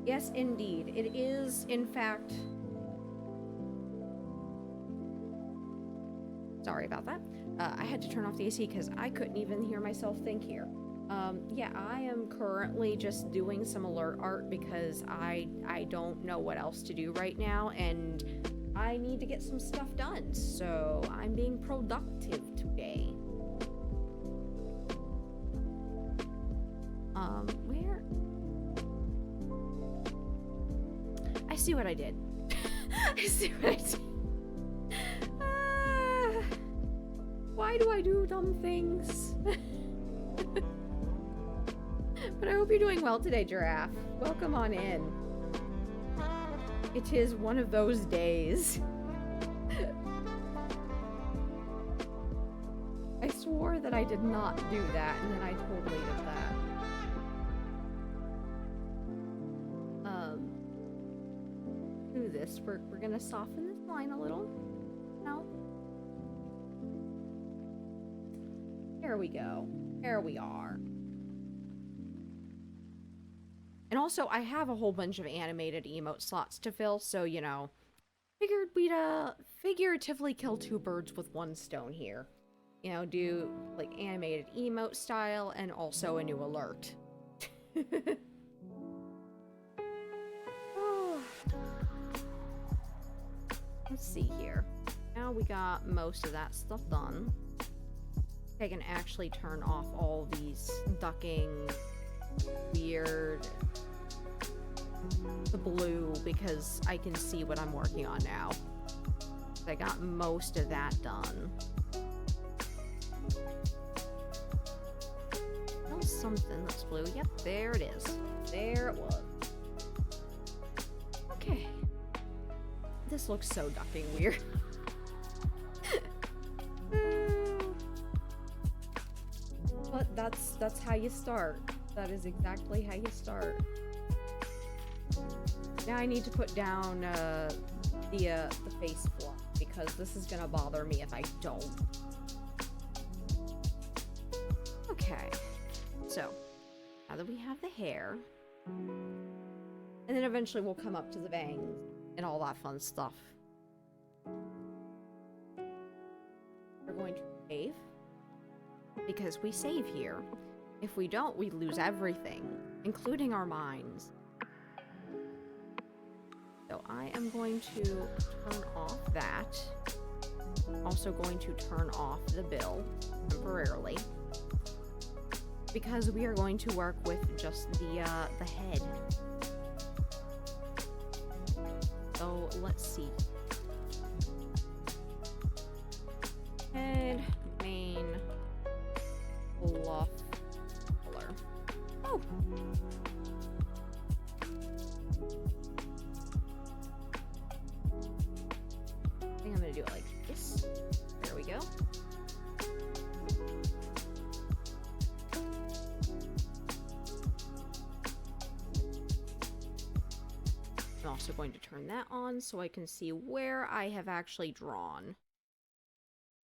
Yes, indeed. It is, in fact... Sorry about that. I had to turn off the AC because I couldn't even hear myself think here. Yeah, I am currently just doing some alert art because I don't know what else to do right now, and I need to get some stuff done, so I'm being productive today. Where? I see what I did. I see what I did. Why do I do dumb things? But I hope you're doing well today, Giraffe. Welcome on in. It is one of those days. I swore that I did not do that, and then I totally did that. Do this. We're gonna soften this line a little. No. There we go. There we are. And also, I have a whole bunch of animated emote slots to fill, so, you know, figured we'd, figuratively kill two birds with one stone here. You know, do, like, animated emote style, and also a new alert. Oh. Let's see here. Now we got most of that stuff done. I can actually turn off all these ducking, weird, the blue, because I can see what I'm working on now. I got most of that done. That was something that's blue. Yep, there it is. There it was. Okay. This looks so ducking weird. But that's how you start. That is exactly how you start. Now I need to put down the face fluff, because this is gonna bother me if I don't. Okay, so now that we have the hair, and then eventually we'll come up to the bangs and all that fun stuff. We're going to save, because we save here. If we don't, we lose everything, including our minds. So I am going to turn off that. Also going to turn off the bill temporarily, because we are going to work with just the head. So let's see. Head, mane, fluff, color. Oh! I think I'm gonna do it like this. There we go. I'm also going to turn that on so I can see where I have actually drawn.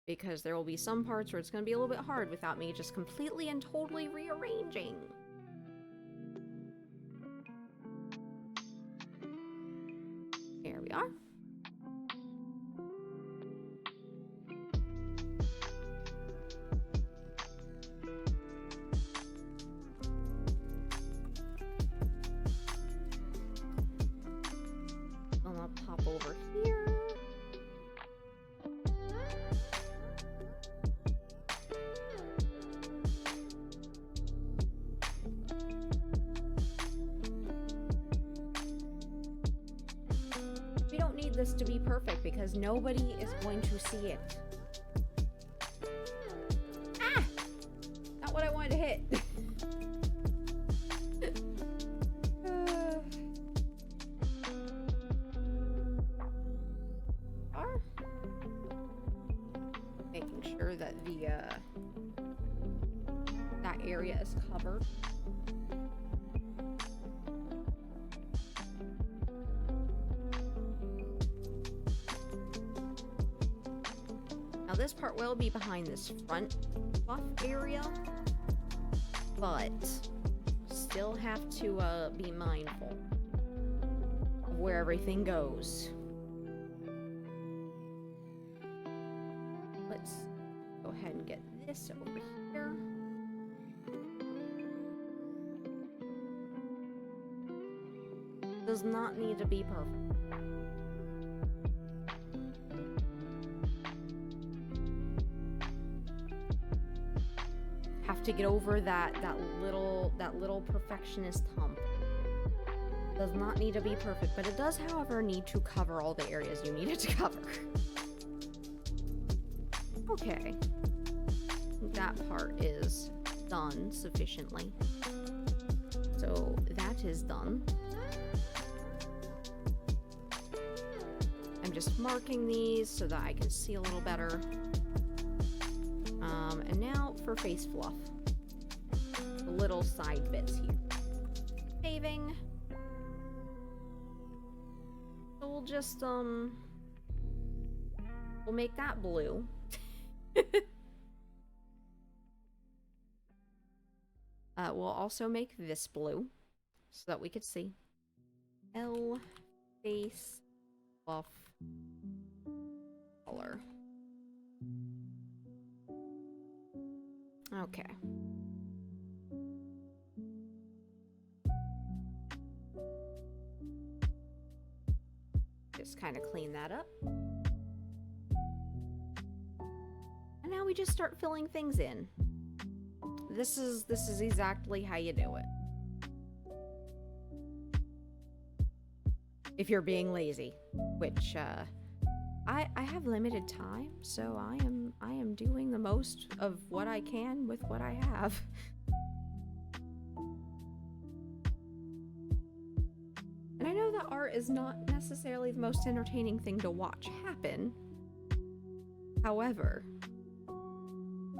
Because there will be some parts where it's going to be a little bit hard without me just completely and totally rearranging. There we are. this to be perfect because nobody is going to see it. Ah! Not what I wanted to hit. Making sure that that area is covered. Now this part will be behind this front buff area, but still have to be mindful of where everything goes. Let's go ahead and get this over here. Does not need to be perfect. Have to get over that little perfectionist hump. Does not need to be perfect, but it does, however, need to cover all the areas you need it to cover. Okay. That part is done sufficiently. So that is done. I'm just marking these so that I can see a little better. And now for face fluff. The little side bits here. Paving. So we'll just, we'll make that blue. We'll also make this blue so that we could see. L face fluff color. Okay. Just kind of clean that up. And now we just start filling things in. This is exactly how you do it. If you're being lazy, which I have limited time, so I am doing the most of what I can with what I have. And I know that art is not necessarily the most entertaining thing to watch happen. However,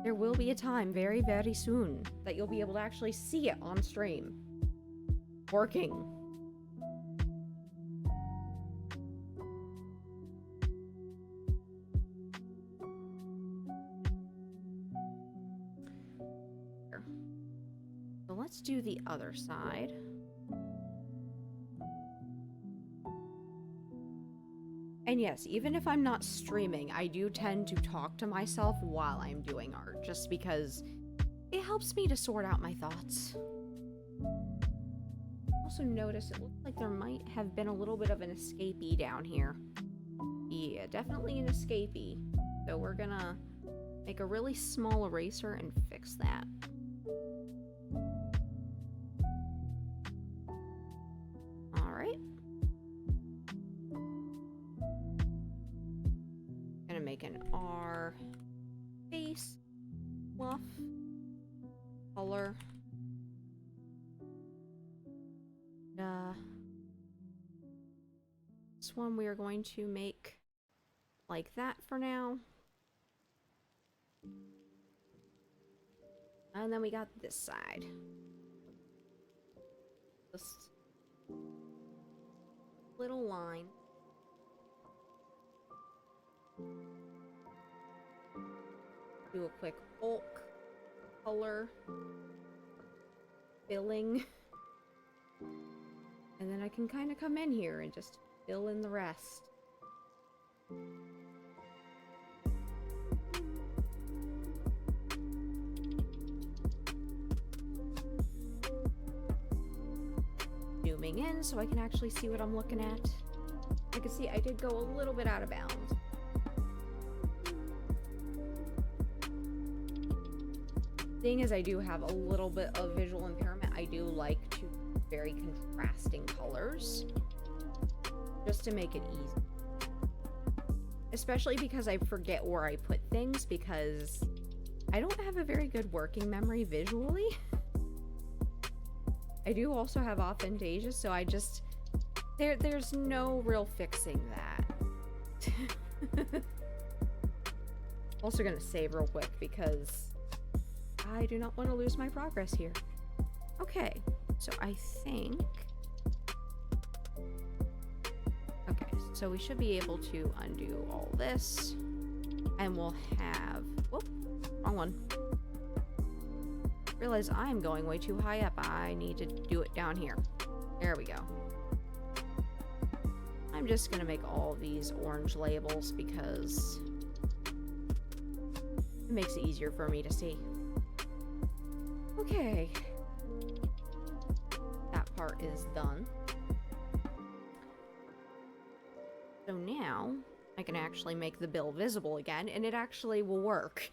there will be a time very, very soon that you'll be able to actually see it on stream. Working. So let's do the other side. And yes, even if I'm not streaming, I do tend to talk to myself while I'm doing art, just because it helps me to sort out my thoughts. Also notice it looks like there might have been a little bit of an escapee down here. Yeah, definitely an escapee. So we're gonna make a really small eraser and fix that. Alright. Gonna make an R face fluff color. This one we are going to make like that for now. And then we got this side. Just little line. Do a quick bulk color filling. And then I can kind of come in here and just fill in the rest. Zooming in so I can actually see what I'm looking at. You can see I did go a little bit out of bounds. Thing is, I do have a little bit of visual impairment. I do like to very contrasting colors just to make it easy. Especially because I forget where I put things, because I don't have a very good working memory visually. I do also have aphantasia, so I just... There's no real fixing that. Also gonna save real quick because I do not want to lose my progress here. Okay, so I think... Okay, so we should be able to undo all this, and we'll have... Whoop, wrong one. Realize I'm going way too high up. I need to do it down here. There we go. I'm just gonna make all these orange labels because it makes it easier for me to see. Okay. That part is done. So now I can actually make the bill visible again, and it actually will work.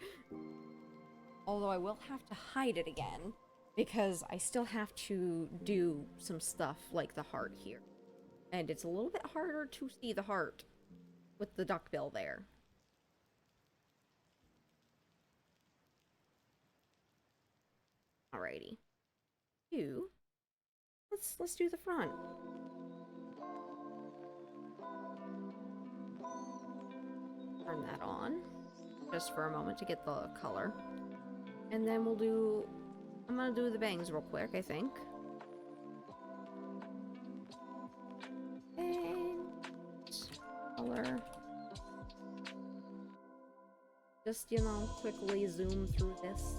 Although I will have to hide it again, because I still have to do some stuff like the heart here. And it's a little bit harder to see the heart with the duckbill there. Alrighty. Let's do the front. Turn that on just for a moment to get the color. And then we'll do... I'm gonna do the bangs real quick, I think. Bangs. Color. Just, you know, quickly zoom through this.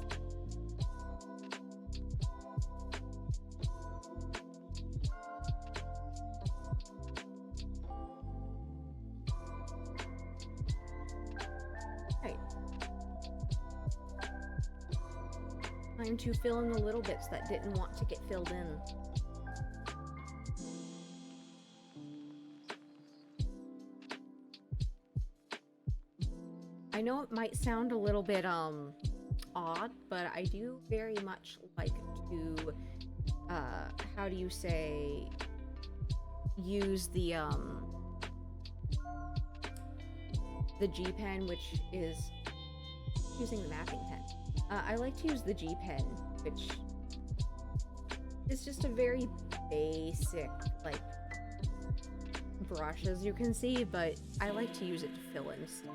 Time to fill in the little bits that didn't want to get filled in. I know it might sound a little bit odd, but I do very much like to how do you say, use the G pen, which is using the mapping pen. I like to use the G pen, which is just a very basic, like, brush, as you can see, but I like to use it to fill in stuff.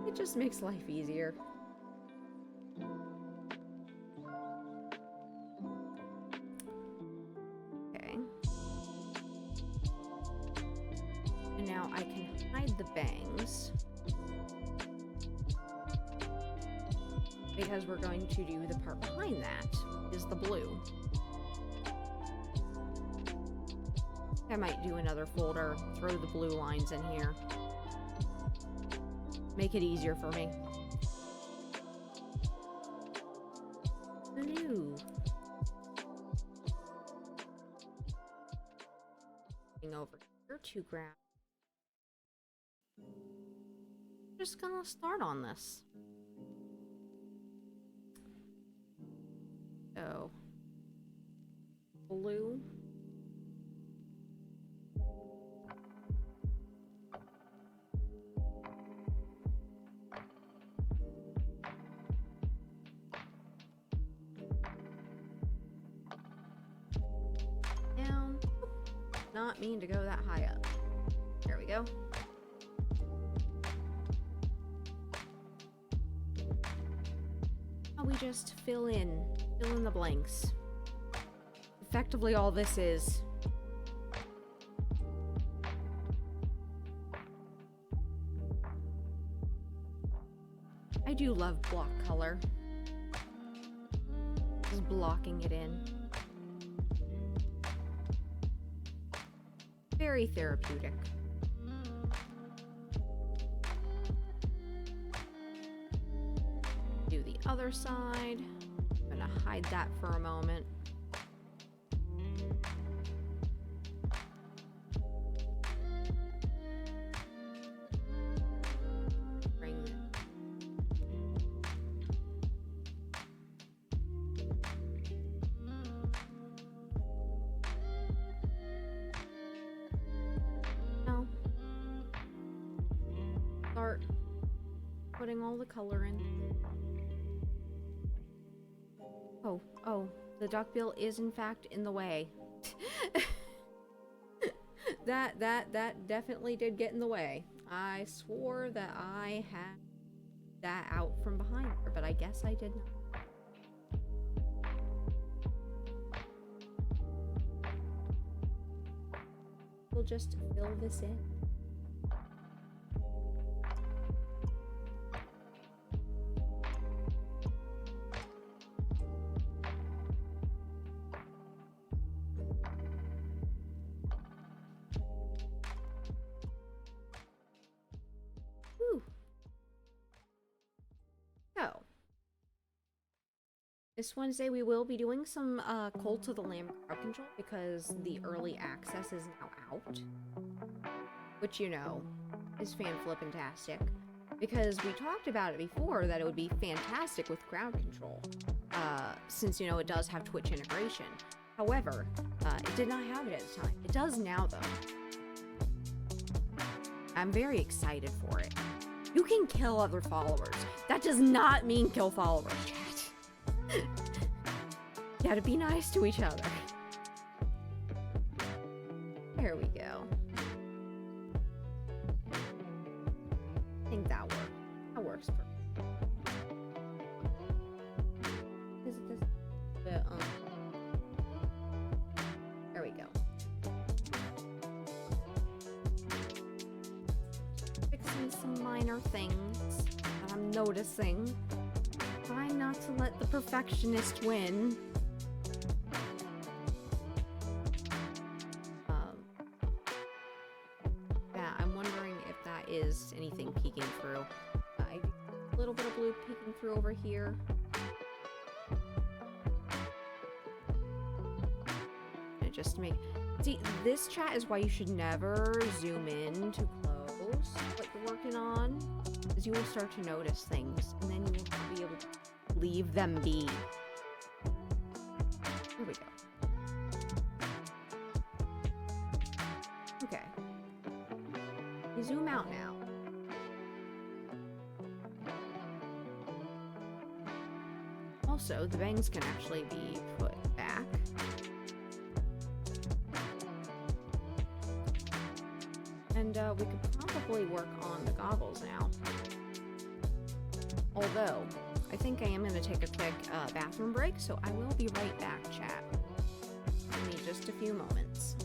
It just makes life easier. Okay. And now I can hide the bangs, because we're going to do the part behind that, is the blue. I might do another folder, throw the blue lines in here. Make it easier for me. Blue. Over here to grab. Just gonna start on this. So, blue. Down. Not mean to go that high up. There we go. Now we just fill in the blanks. Effectively all this is. I do love block color. Just blocking it in. Very therapeutic. Do the other side. I'm gonna hide that for a moment. Bring no. putting all the color in. Oh, the duckbill is in fact in the way. That definitely did get in the way. I swore that I had that out from behind her, but I guess I did not. We'll just fill this in. Whew. So, this Wednesday we will be doing some Cult of the Lamb crowd control because the early access is now out. Which, you know, is fan-flippantastic. Because we talked about it before that it would be fantastic with crowd control. Since, you know, it does have Twitch integration. However, it did not have it at the time. It does now, though. I'm very excited for it. You can kill other followers. That does not mean kill followers, chat. Gotta be nice to each other. There we go. I think that works. That works perfect. Is it this? There we go. Fixing some minor things that I'm noticing. Trying not to let the perfectionist win. Yeah, I'm wondering if that is anything peeking through. A little bit of blue peeking through over here. And just to make... See, this chat is why you should never zoom in too close what you're working on. Because you will start to notice things, and then you will be able to leave them be. Here we go. Okay. We zoom out now. Also, the bangs can actually be put back. And we could probably work on the goggles now. Although, I think I am going to take a quick bathroom break, so I will be right back, chat. Give me just a few moments.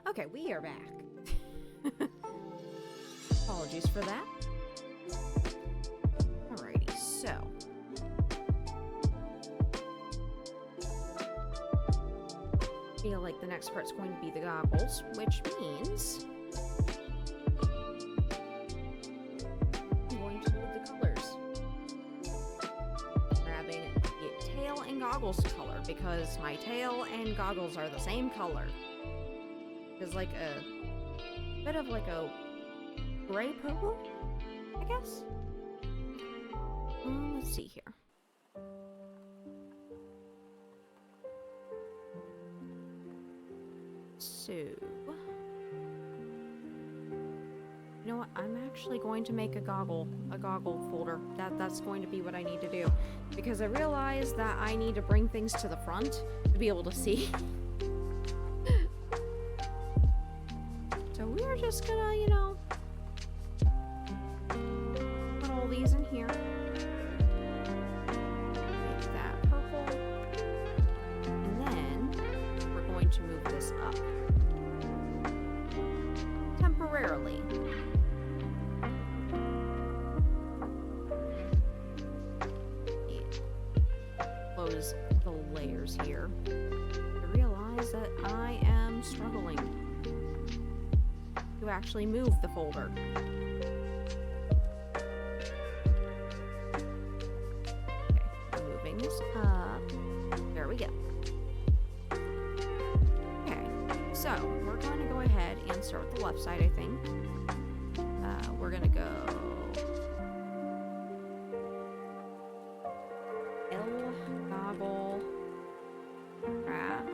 Okay, we are back. Apologies for that. Alrighty, so. Feel like the next part's going to be the goggles, which means I'm going to move the colors. Grabbing the tail and goggles color because my tail and goggles are the same color. There's like a bit of like a gray purple, I guess. Let's see here. So, you know what? I'm actually going to make a goggle folder. That's going to be what I need to do, because I realized that I need to bring things to the front to be able to see. So we're just gonna, you know, put all these in here. Make that purple. And then we're going to move this up temporarily. Close the layers here. I realize that I am struggling to actually move the folder. Okay, moving this up. There we go. Okay, so we're going to go ahead and start with the left side, I think. We're going to go goggle, wrap,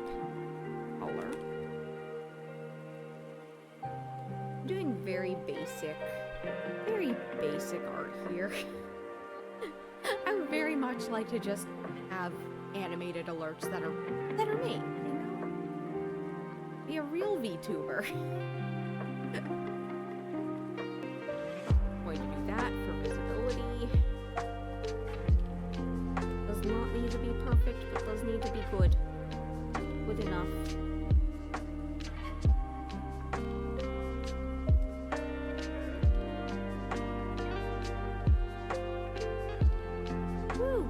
color. I'm doing very basic art here. I would very much like to just have animated alerts that are me, you know? Be a real VTuber. Going to do that for visibility. Does not need to be perfect, but does need to be good. Good enough. Woo!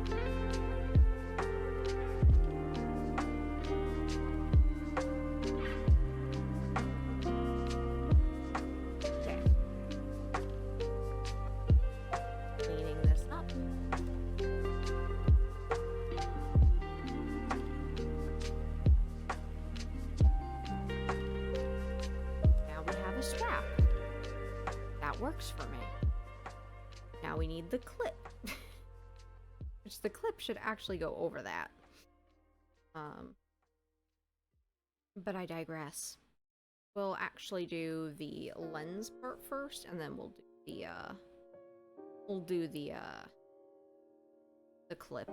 Okay. Cleaning this up. Now we have a strap. That works for me. Now we need the clip. Which the clip should actually go over that. But I digress. We'll actually do the lens part first, and then we'll do the clip.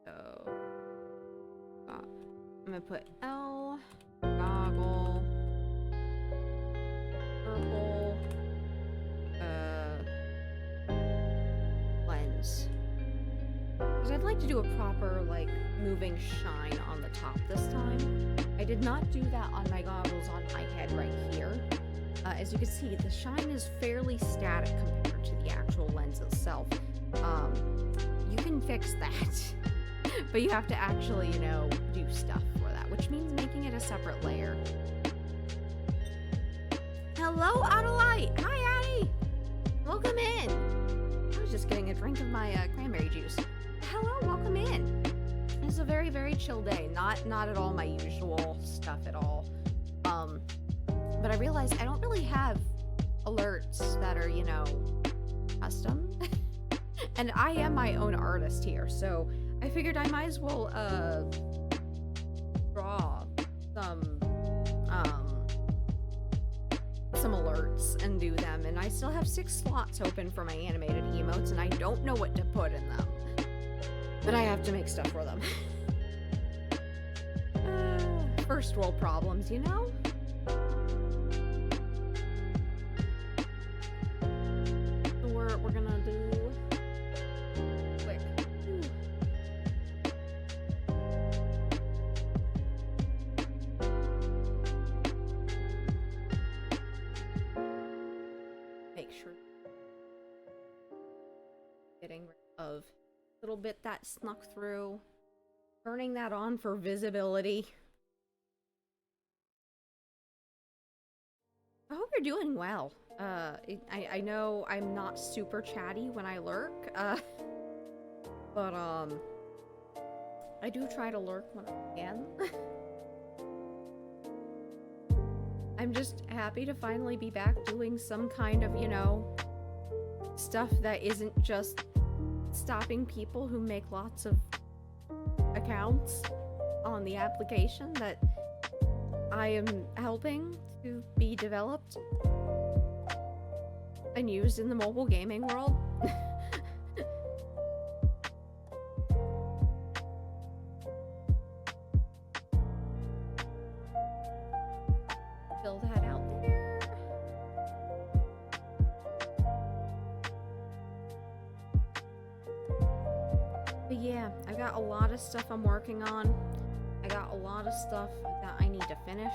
So I'm gonna put L, goggle, purple, lens. Because I'd like to do a proper, like, moving shine on the top this time. I did not do that on my goggles on my head right here. As you can see, the shine is fairly static compared to the actual lens itself. You can fix that, but you have to actually, you know, do stuff for that, which means making it a separate layer. Hello, Adelaide! Hi, Addie! Welcome in! I was just getting a drink of my cranberry juice. Hello, welcome in. It's a very, very chill day. Not at all my usual stuff at all. But I realized I don't really have alerts that are, you know, custom. And I am my own artist here, so I figured I might as well draw some alerts and do them. And I still have 6 slots open for my animated emotes, and I don't know what to put in them. But I have to make stuff for them. First world problems, you know? So we're gonna do quick. Make sure getting rid of a little bit that snuck through, turning that on for visibility. I hope you're doing well. I know I'm not super chatty when I lurk, but I do try to lurk when I can. I'm just happy to finally be back doing some kind of, you know, stuff that isn't just stopping people who make lots of accounts on the application that I am helping to be developed and used in the mobile gaming world. Fill that out there. But yeah, I got a lot of stuff I'm working on. I got a lot of stuff that I need to finish.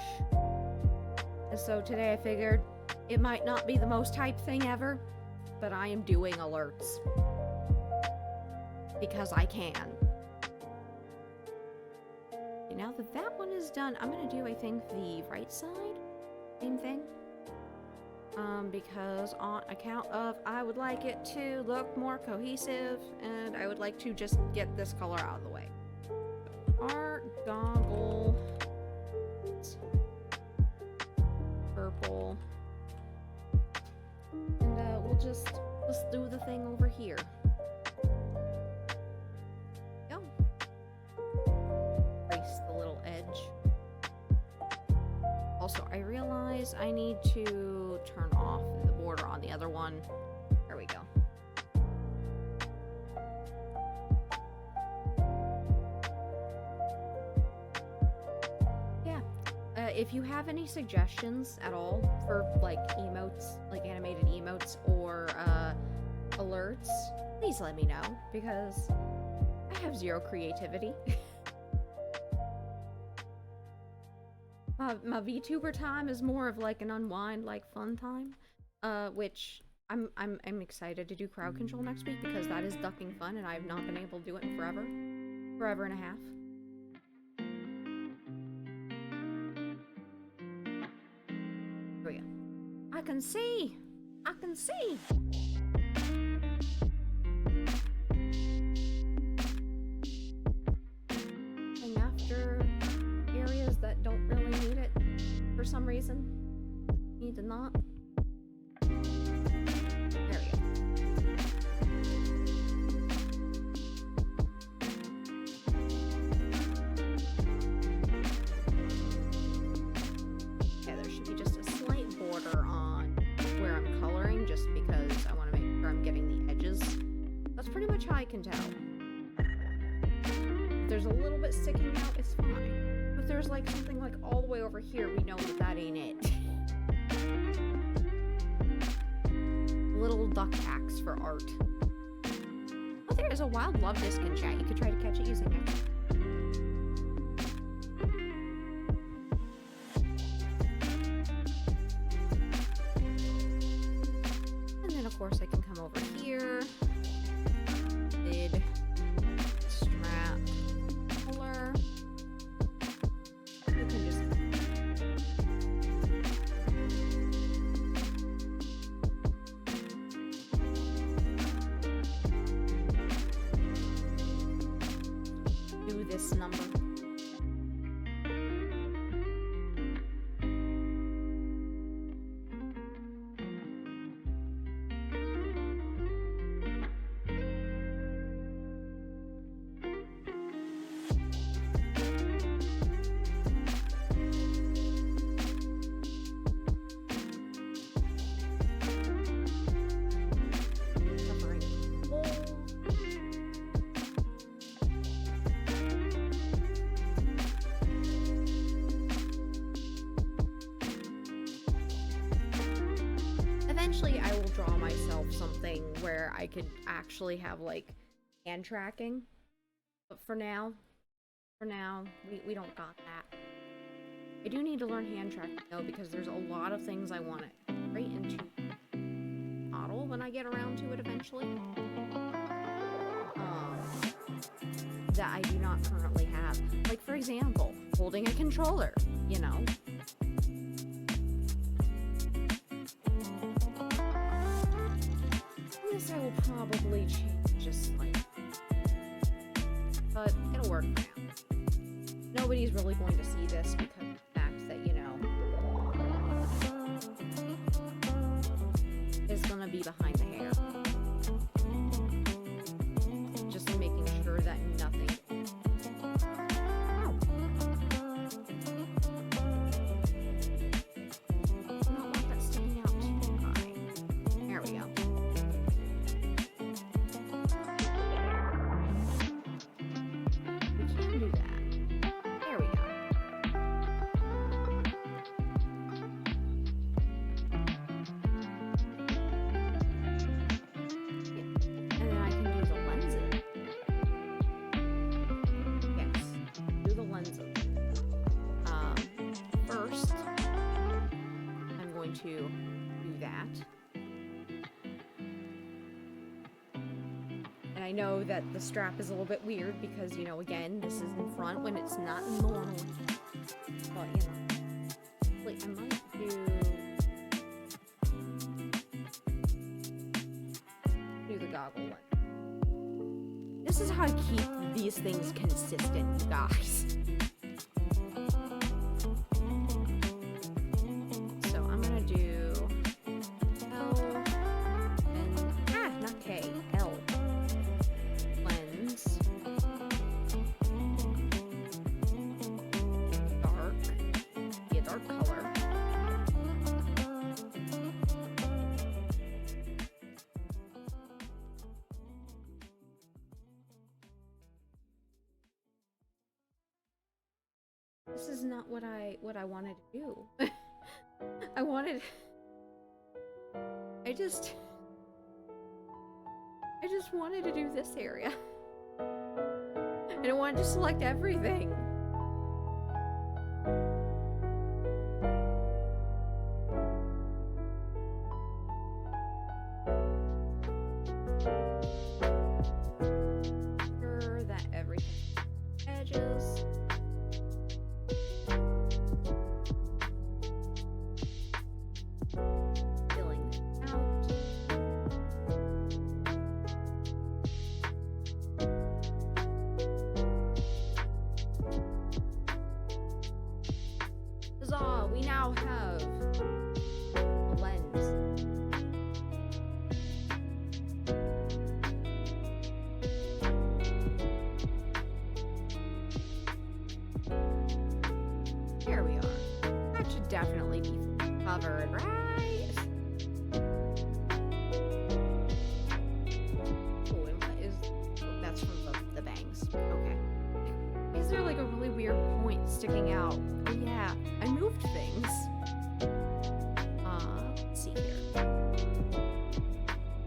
And so today I figured it might not be the most hype thing ever, but I am doing alerts. Because I can. Okay, now that that one is done, I'm gonna do, I think, the right side. Same thing. Because on account of I would like it to look more cohesive, and I would like to just get this color out of the way. Art goggle purple, and we'll just do the thing over here. Go. Trace the little edge. Also, I realize I need to turn off the border on the other one. There we go. Yeah. If you have any suggestions at all for, like, emotes, like animated emotes or alerts, please let me know, because I have zero creativity. My VTuber time is more of like an unwind, like fun time, which I'm excited to do crowd control next week because that is ducking fun, and I have not been able to do it in forever and a half. Here we go. I can see. And after areas that don't really need it for some reason, need to not. There we go. Yeah, there should be just a slight border on where I'm coloring, just because I want to make sure I'm getting the edges. That's pretty much how I can tell. If there's a little bit sticking out, it's fine. If there's like something like all the way over here, we know that that ain't it. Little duck hacks for art. Oh, there is a wild love disc in chat. You could try to catch it using it. And then of course I can come over here. Lid. Strap. Color. You can just do this number. Covering hole. Eventually, I will draw myself something where I could actually have, like, hand tracking. But for now, we don't got that. I do need to learn hand tracking, though, because there's a lot of things I want to integrate into model when I get around to it eventually. That I do not currently have. Like, for example, holding a controller, you know? This I will probably change just slightly. But it'll work for now. Nobody's really going to see this because of the fact that, you know, it's gonna be behind the hair. Just making sure that nothing And I know that the strap is a little bit weird because, you know, again, this is in front when it's not normal. But, you know. Wait, I might do the goggle one. This is how I keep these things consistent, you guys. So I'm gonna do L and not K, L. Lens. Dark. Be a dark color. This is not what I wanted to do. I just wanted to do this area. And I wanted to select everything. Sure that everything edges. Filling it out. Huzzah! We now have a lens. Here we are. That should definitely be covered, right? Oh, and what is... Oh, that's from the bangs. Okay. Is there like a really weird point sticking out? Oh yeah, I moved things. Let's see here.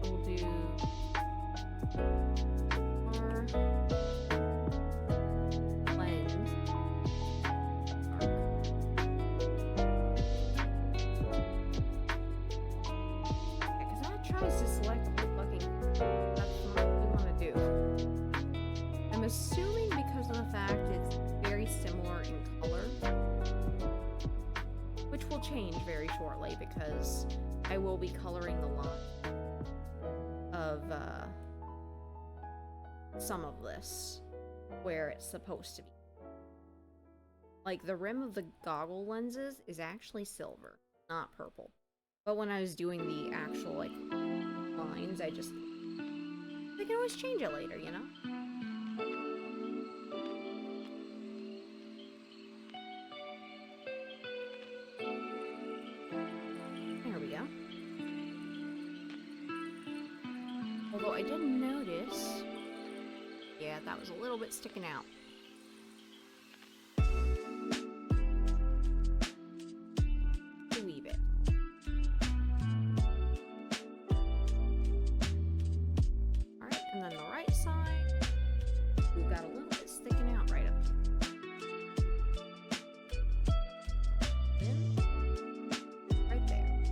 We'll do... our lens. Because that tries to select the whole fucking... That's not what we want to do. I'm assuming because of the fact it's very similar in color, which will change very shortly because I will be coloring the line of some of this where it's supposed to be. Like the rim of the goggle lenses is actually silver, not purple. But when I was doing the actual like lines, I can always change it later, you know? There we go. Although I did notice, yeah, that was a little bit sticking out. A wee bit. Alright, and then the right side, we've got a little bit sticking out right up here. Right there.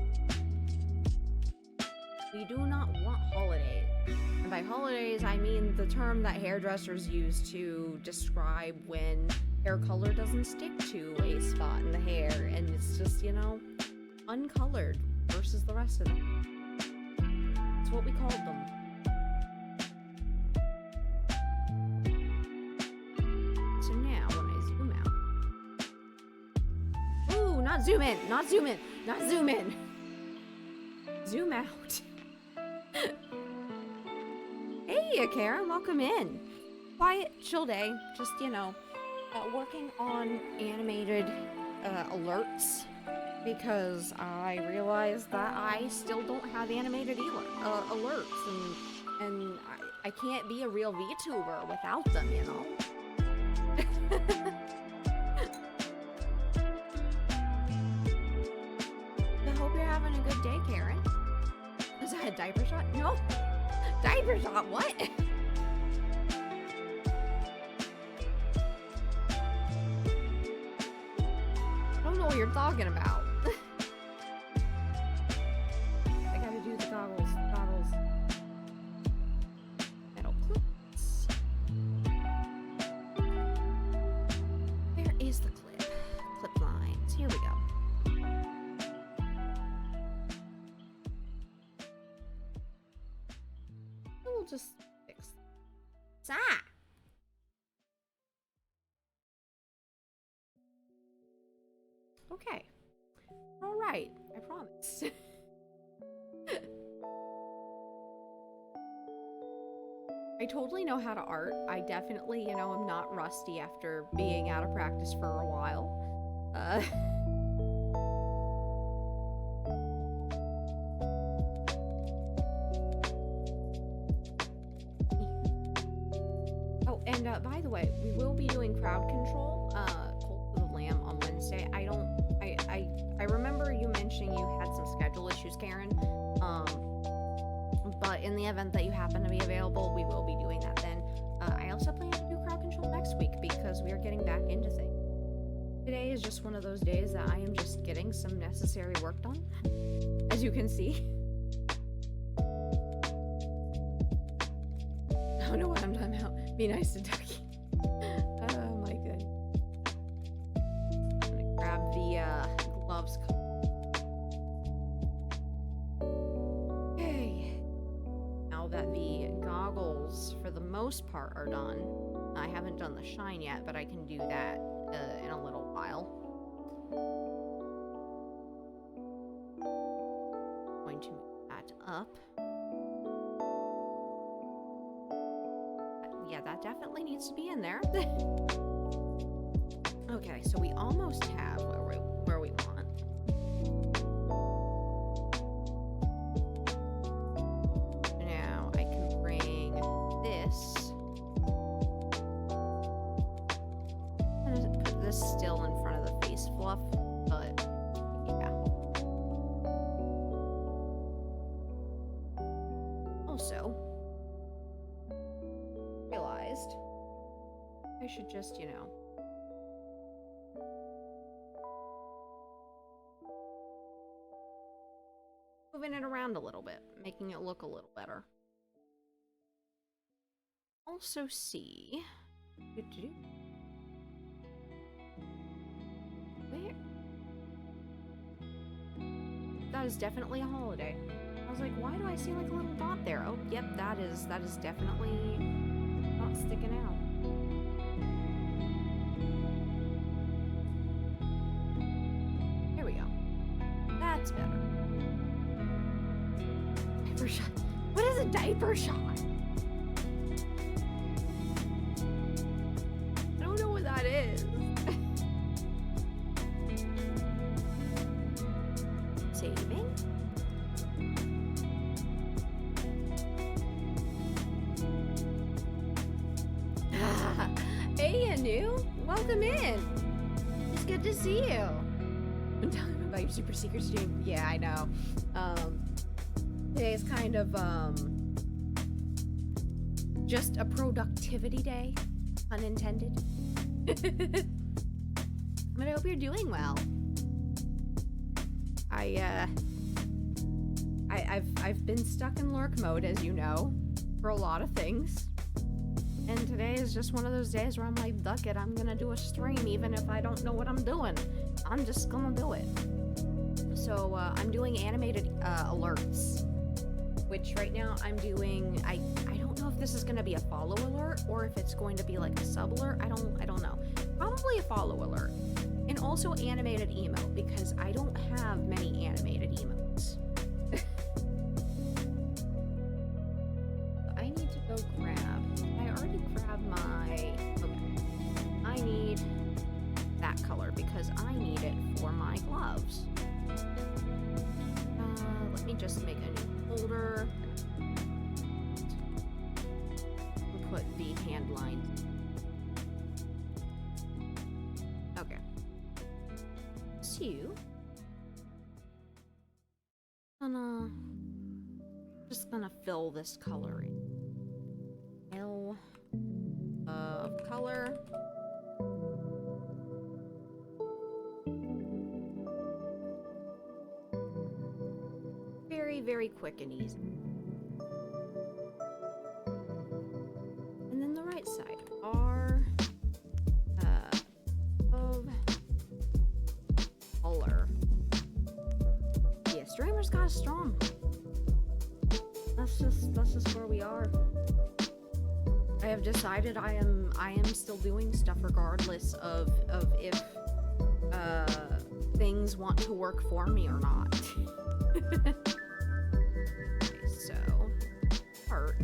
We do not want holidays. And by holidays, I mean the term that hairdressers use to describe when hair color doesn't stick to a spot in the hair and it's just, you know, uncolored versus the rest of them. That's what we called them. So now, when I zoom out... Ooh, not zoom in! Not zoom in! Not zoom in! Zoom out. Hey, Karen, welcome in. Quiet, chill day. Just, you know, working on animated alerts because I realized that I still don't have animated alerts, and I can't be a real VTuber without them, you know. I hope you're having a good day, Karen. Is that a diaper shot? No. Diaper shot? What? I don't know what you're talking about. I gotta do the goggles. Metal clip. we'll just fix that. Okay. All right. I promise. I totally know how to art. I definitely, you know, I'm not rusty after being out of practice for a while. Oh, and by the way, we will be doing crowd control, Cult of the Lamb on Wednesday. I remember you mentioning you had some schedule issues, Karen. But in the event that you happen to be available, we will be doing that then. I also plan to do crowd control next week because we are getting back into things. Today is just one of those days that I am just getting some necessary work done, as you can see. I don't know what I'm talking about. Be nice to Ducky. Oh my goodness. I'm gonna grab the gloves. Okay. Now that the goggles, for the most part, are done, I haven't done the shine yet, but I can do that in a little while. Going to move that up. Yeah, that definitely needs to be in there. Okay, so we almost have where we want. Now I can bring this. I'm gonna put this still in front of the face fluff, but yeah. Also, realized I should just, you know, moving it around a little bit, making it look a little better. Also see, where? That is definitely a holiday. I was like, why do I see like a little dot there? Oh, yep, that is definitely not sticking out. There we go. That's better. Diaper shot. What is a diaper shot? I don't know what that is. Saving. Hey, Anu. Welcome in. It's good to see you. I'm telling you about your super secret stream. Yeah, I know. Today's kind of just a productivity day, unintended. But I hope you're doing well. I've been stuck in lurk mode, as you know, for a lot of things. And today is just one of those days where I'm like, duck it, I'm gonna do a stream even if I don't know what I'm doing. I'm just gonna do it. So I'm doing animated alerts, which right now I'm doing, I don't know if this is gonna be a follow alert or if it's going to be like a sub alert. I don't know. Probably a follow alert. And also animated emote, because I don't have many animated emotes. I need to go grab, I already grabbed my, okay. I need that color because I need it for my gloves. Let me just make a new folder. And put the hand lines. Okay. So, just gonna fill this color in. L of color. Very, very quick and easy. And then the right side. R of color. Yeah, streamers got strong. A that's just where we are. I have decided I am still doing stuff regardless of if things want to work for me or not. Okay, so heart.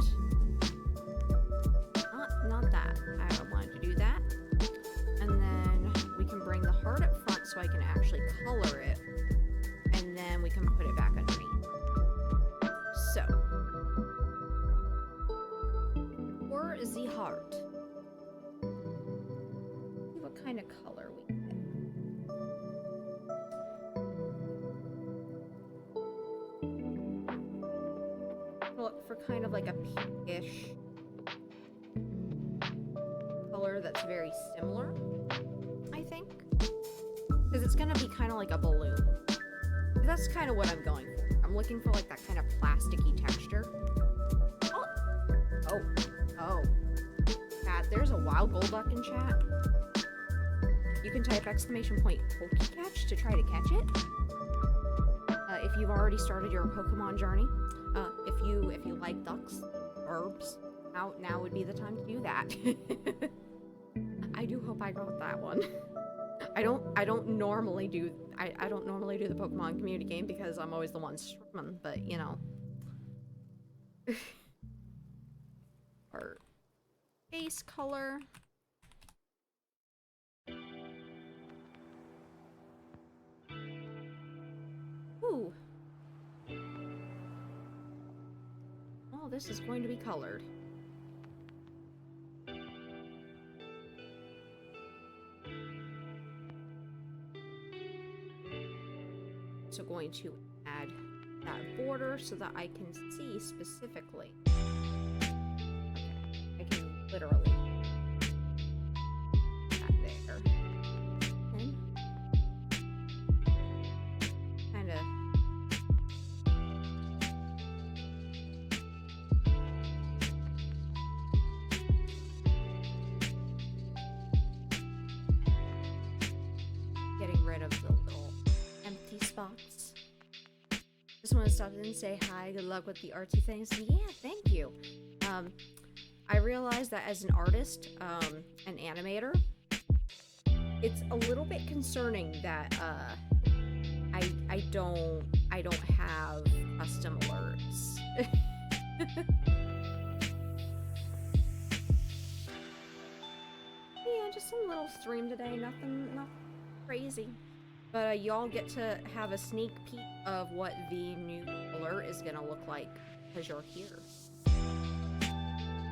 Not that. I don't want to do that. And then we can bring the heart up front so I can actually color it. And then we can put it back underneath. So, for the heart, see what kind of color we can get. Look for kind of like a pinkish color that's very similar, I think. Because it's gonna be kind of like a balloon. That's kind of what I'm going for. I'm looking for like that kind of plasticky texture. Oh. Chat, there's a wild gold duck in chat. You can type !Pokecatch to try to catch it. If you've already started your Pokemon journey. If you like ducks, herbs, now would be the time to do that. I do hope I got that one. I don't normally do the Pokemon community game because I'm always the one streaming, but you know. Or base color. Ooh. Oh, this is going to be colored. So going to add that border so that I can see specifically. Okay, I can literally that there. And kind of getting rid of the little empty spots. Just want to stop in and say hi. Good luck with the artsy things. Yeah, thank you. I realized that as an artist, an animator, it's a little bit concerning that I don't have custom alerts. Yeah, just a little stream today. Nothing crazy. But y'all get to have a sneak peek of what the new alert is gonna look like because you're here.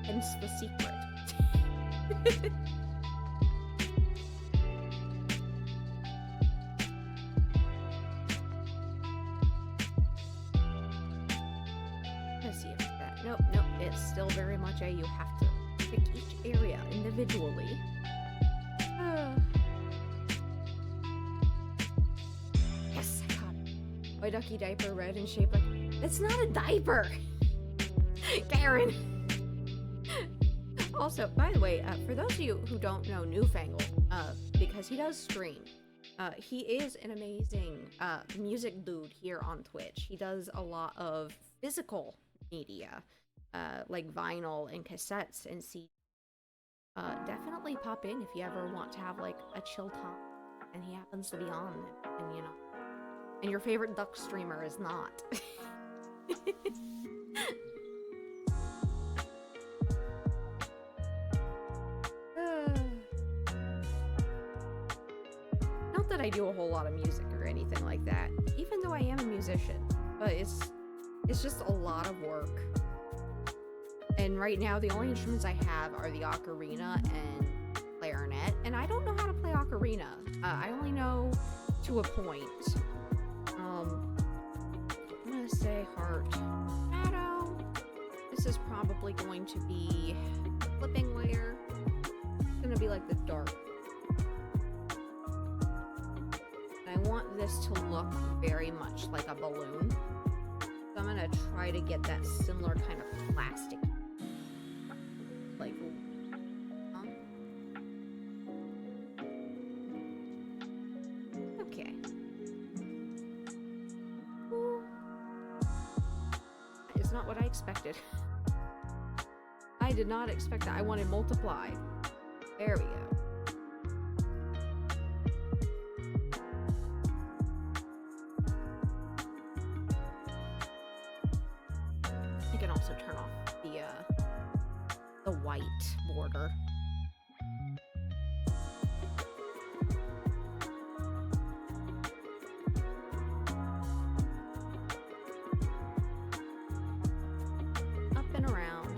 Hence the secret. Let's see if that. Nope. It's still very much a you have to pick each area individually. Yes, I got it. Why ducky diaper red and shaped like... It's not a diaper! Karen! Also, by the way, for those of you who don't know Newfangled, because he does stream, he is an amazing music dude here on Twitch. He does a lot of physical media, like vinyl and cassettes and CDs. Definitely pop in if you ever want to have like a chill time and he happens to be on and you know, and your favorite duck streamer is not. Not that I do a whole lot of music or anything like that, even though I am a musician, but it's just a lot of work. And right now, the only instruments I have are the ocarina and clarinet, and I don't know how to play ocarina. I only know to a point. I'm gonna say heart shadow. This is probably going to be flipping layer. It's gonna be like the dark. And I want this to look very much like a balloon. So I'm gonna try to get that similar kind of plastic. Like, huh? Okay. It's not what I expected. I did not expect that. I wanted multiply. There we go. You can also turn off the white border. Up and around.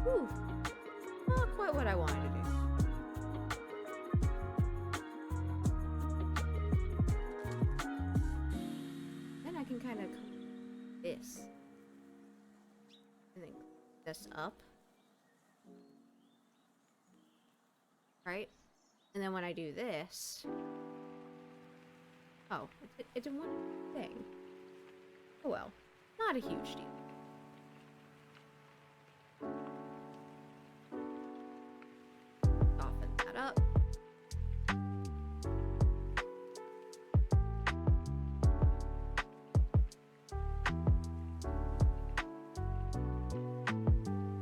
Whew. Not quite what I wanted to do. Then I can kind of this. And then this up. Right? And then when I do this... Oh, it did one thing. Oh well. Not a huge deal. Soften that up.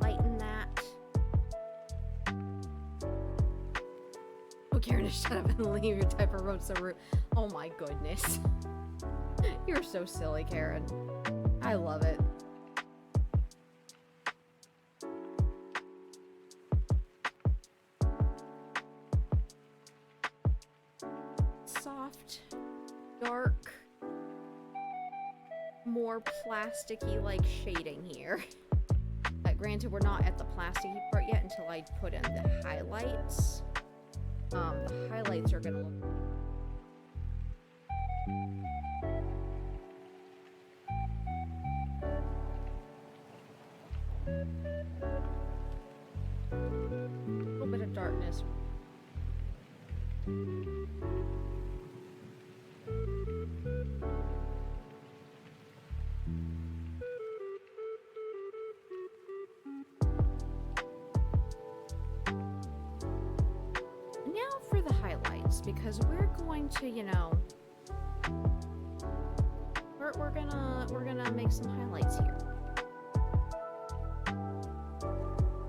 Lighten that. Oh, Karen, shut up and leave your type of road so rude. Oh my goodness. You're so silly, Karen. I love it. Soft, dark, more plasticky like shading here. Granted, we're not at the plasticky part yet until I put in the highlights. The highlights are gonna look... a little bit of darkness. Now for the highlights, because we're going to, you know, we're gonna make some highlights here.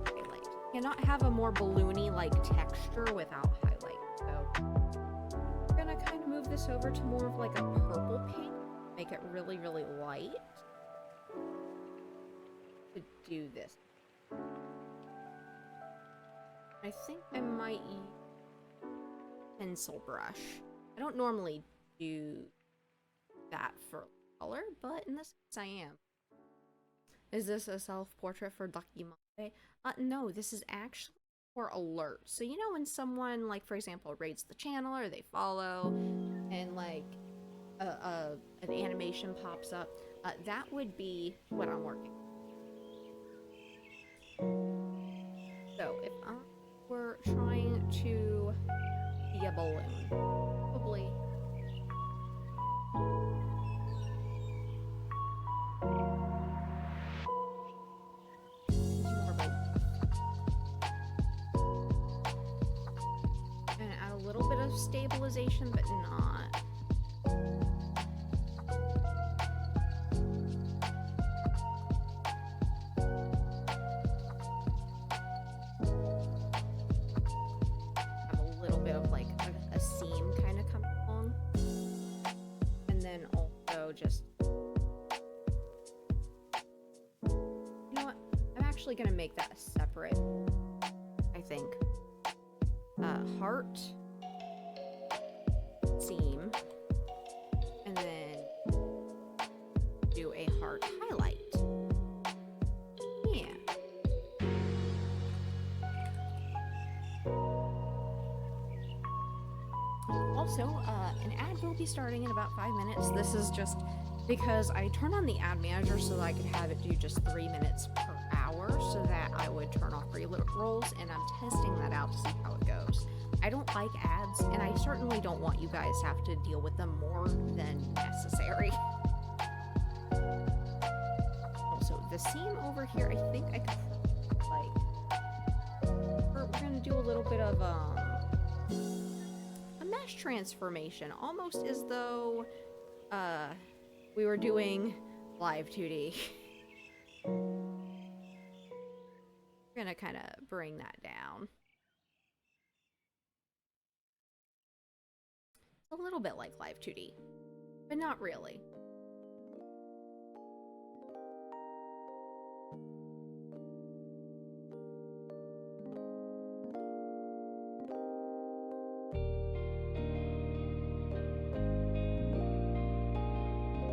Highlight. Cannot have a more balloony like texture without highlight. So we're gonna kind of move this over to more of like a purple pink, make it really, really light. To do this, I think I might use pencil brush. I don't normally do that for color, but in this case I am. Is this a self-portrait for Ducky Monday? No, this is actually for alerts. So you know when someone, like for example, rates the channel or they follow and like an animation pops up, that would be what I'm working on. So if I were trying to be a balloon, probably and add a little bit of stabilization, but not. Have a little bit of like a seam kind of coming along, and then also just, you know what? I'm actually gonna make that separate. I think. Heart, seam, and then do a heart highlight. Yeah. Also, an ad will be starting in about 5 minutes. This is just because I turned on the ad manager so that I could have it do just 3 minutes per hour so that I would turn off rolls, and I'm testing that out to see how it goes. I don't like ads, and I certainly don't want you guys to have to deal with them more than necessary. Also, the seam over here, I think I could, like, we're gonna do a little bit of, a mesh transformation, almost as though, we were doing live 2D. We're gonna kind of bring that down. It's a little bit like live 2D, but not really.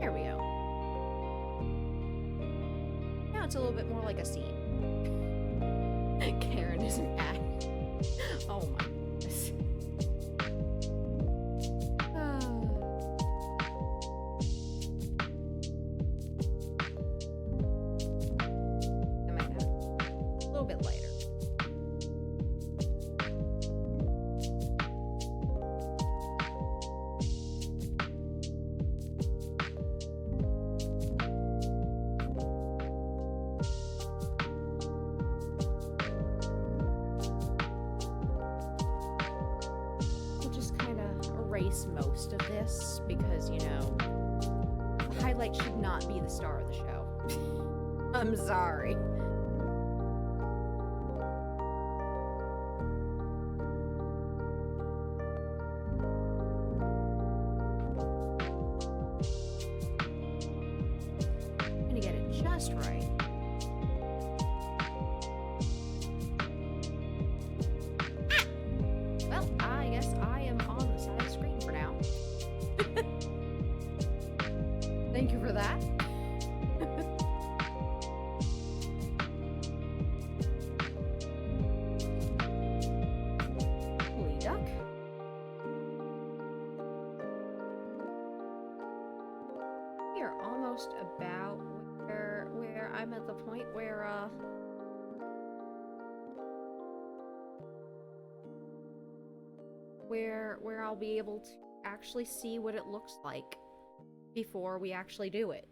There we go. Now it's a little bit more like a scene. Karen is an act. Oh my goodness. I might have a little bit lighter. Erase most of this because, you know, the highlight should not be the star of the show. I'm sorry. I'm gonna get it just right. Well, I guess I am on the side of the screen for now. Thank you for that. Holy duck. We are almost about where I'm at the point where where I'll be able to actually see what it looks like before we actually do it.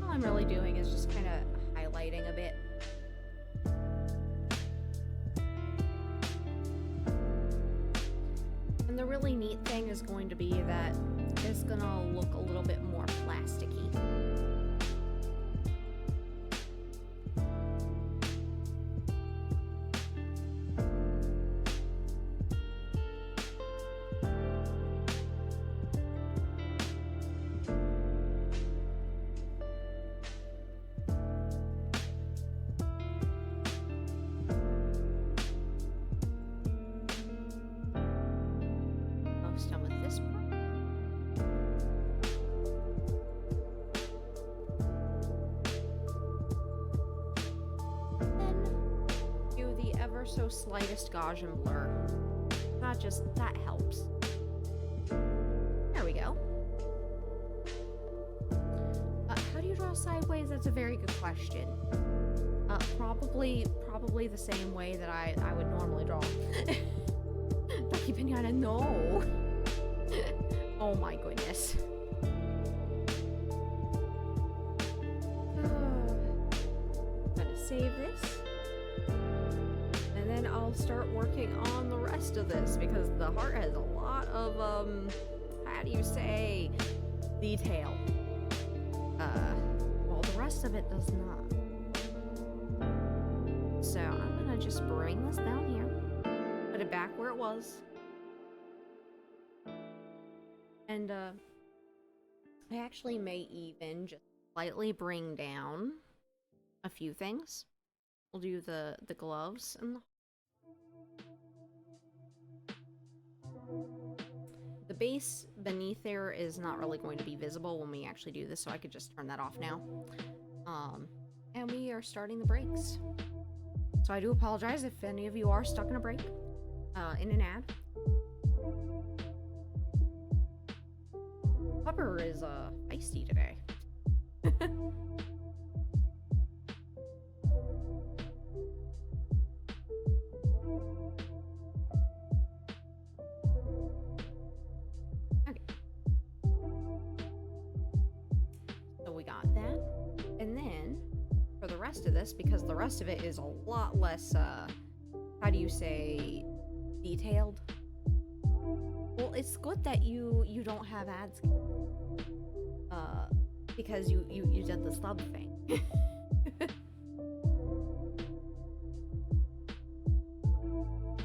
All I'm really doing is just kind of highlighting a bit. And the really neat thing is going to be that it's gonna look a little bit more plasticky. Done with this part. Then do the ever so slightest Gaussian blur. That helps. There we go. How do you draw sideways? That's a very good question. Probably the same way that I would normally draw. Ducky Pinata, no. Oh my goodness. Gonna save this. And then I'll start working on the rest of this because the heart has a lot of, how do you say, detail. While the rest of it does not. So I'm gonna just bring this down here. Put it back where it was. And, I actually may even just slightly bring down a few things. We'll do the gloves and the base beneath there is not really going to be visible when we actually do this, so I could just turn that off now. And we are starting the breaks. So I do apologize if any of you are stuck in a break, in an ad. Pupper is, feisty today. Okay. rest of this because the rest of it is a lot less, how do you say, detailed? Well, it's good that you don't have ads, because you did the sub thing.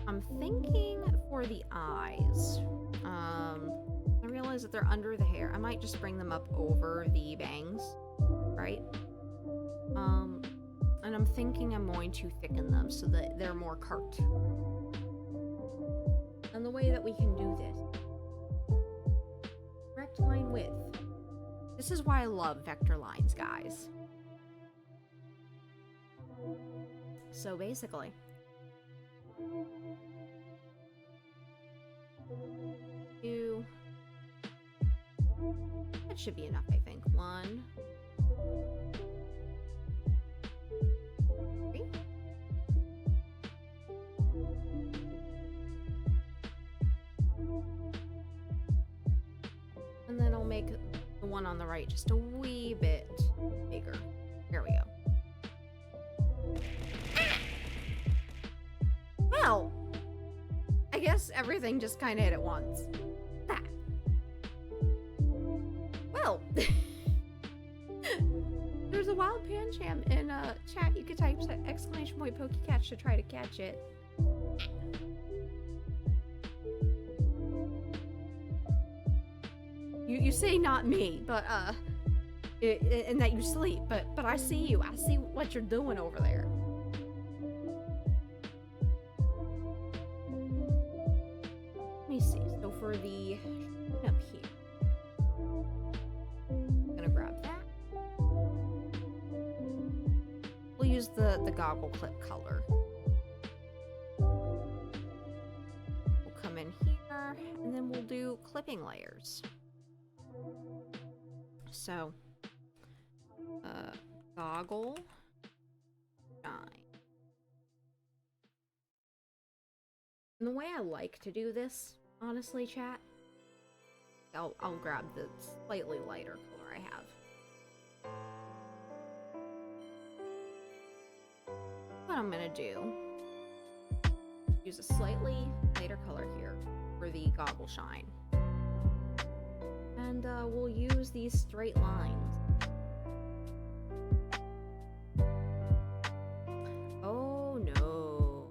I'm thinking for the eyes, I realize that they're under the hair. I might just bring them up over the bangs, right? And I'm thinking I'm going to thicken them so that they're more cartoon. And the way that we can do this, correct line width. This is why I love vector lines, guys. So basically, that should be enough, I think. 1, 3. And then I'll make the one on the right just a wee bit bigger. There we go. Well, I guess everything just kind of hit at once. That. Well, there's a wild pancham in chat. You could type exclamation point PokeCatch to try to catch it. You say not me, but and that you sleep, but I see you. I see what you're doing over there. Let me see. So for the up here, I'm gonna grab that. We'll use the goggle clip color. We'll come in here, and then we'll do clipping layers. So, goggle, shine. And the way I like to do this, honestly, chat, I'll grab the slightly lighter color I have. What I'm gonna do, use a slightly lighter color here for the goggle shine. And we'll use these straight lines. Oh no.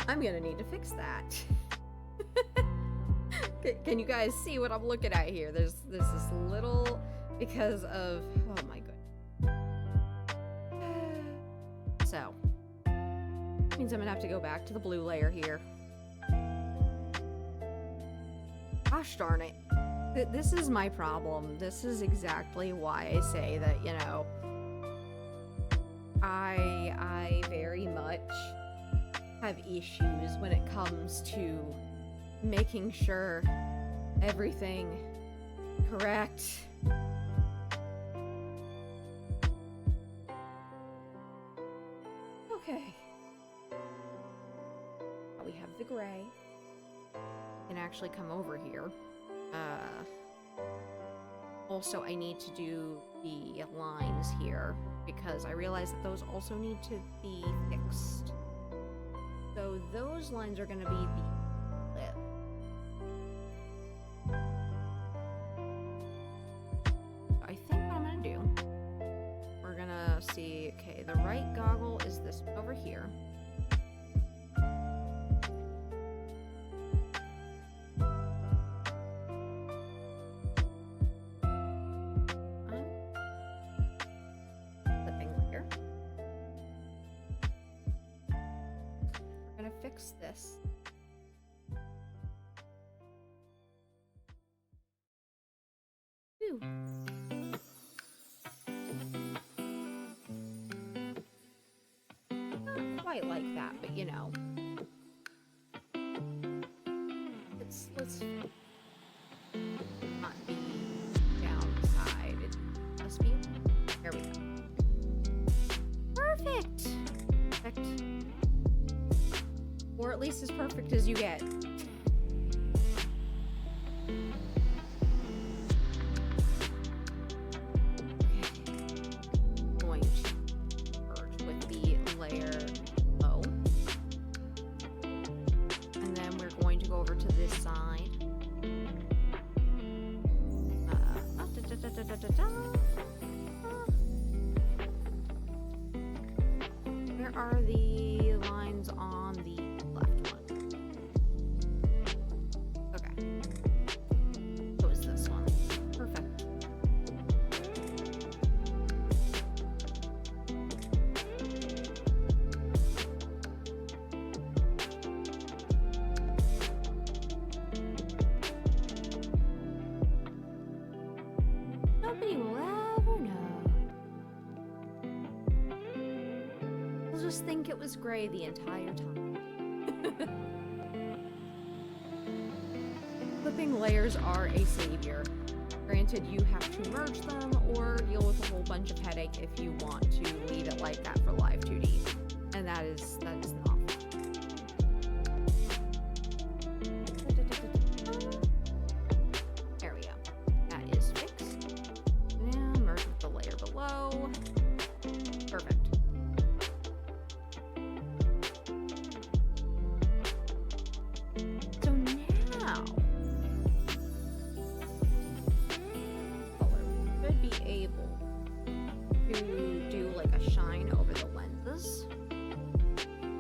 I'm gonna need to fix that. Can you guys see what I'm looking at here? There's this little, because of, oh my goodness. So, means I'm gonna have to go back to the blue layer here. Gosh darn it. This is my problem. This is exactly why I say that, you know, I very much have issues when it comes to making sure everything correct. Okay. We have the gray. Can actually come over here. Also, I need to do the lines here because I realize that those also need to be fixed. So those lines are going to be the lip. I think what I'm going to do, we're going to see, okay, the right goggle is this one over here. Fix this. Ooh. Not quite like that, but you know. Let's not be downside. It must be. There we go. Perfect. Perfect. Or at least as perfect as you get. Going to Where are the lines on the left one? Okay. So is this one. Perfect. Nobody will ever know. We'll just think it was gray the entire time. Clipping layers are a savior. Granted, you have to merge them or deal with a whole bunch of headache if you want to leave it like that for live 2D. And that is not fun. There we go. That is fixed. Now merge with the layer below. Perfect. So now should be able to do like a shine over the lenses.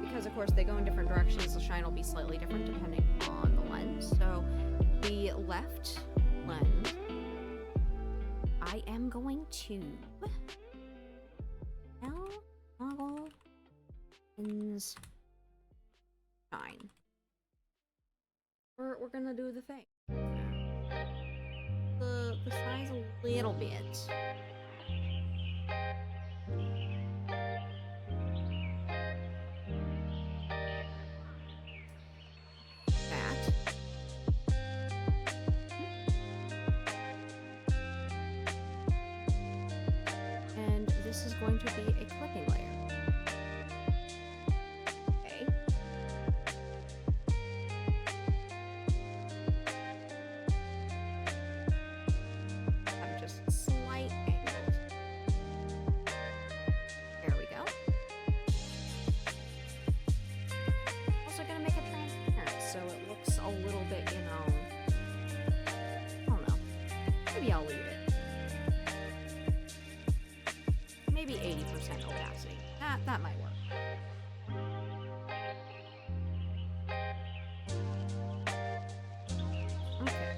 Because of course they go in different directions, the shine will be slightly different depending on the lens. So the left lens, I am going to toggle lens shine. We're gonna do the thing. The size a little bit. That. And this is going to be a clipping layer. Okay. I'm just slight angles. There we go. Also gonna make it transparent so it looks a little bit, you know, I don't know. Maybe I'll leave it. Maybe 80% opacity. That might work. Okay.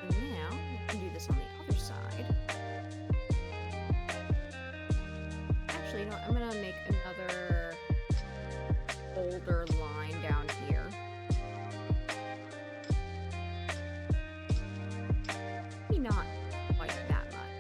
And now we can do this on the other side. Actually, you know what? I'm gonna make another bolder line down here. Maybe not quite that much.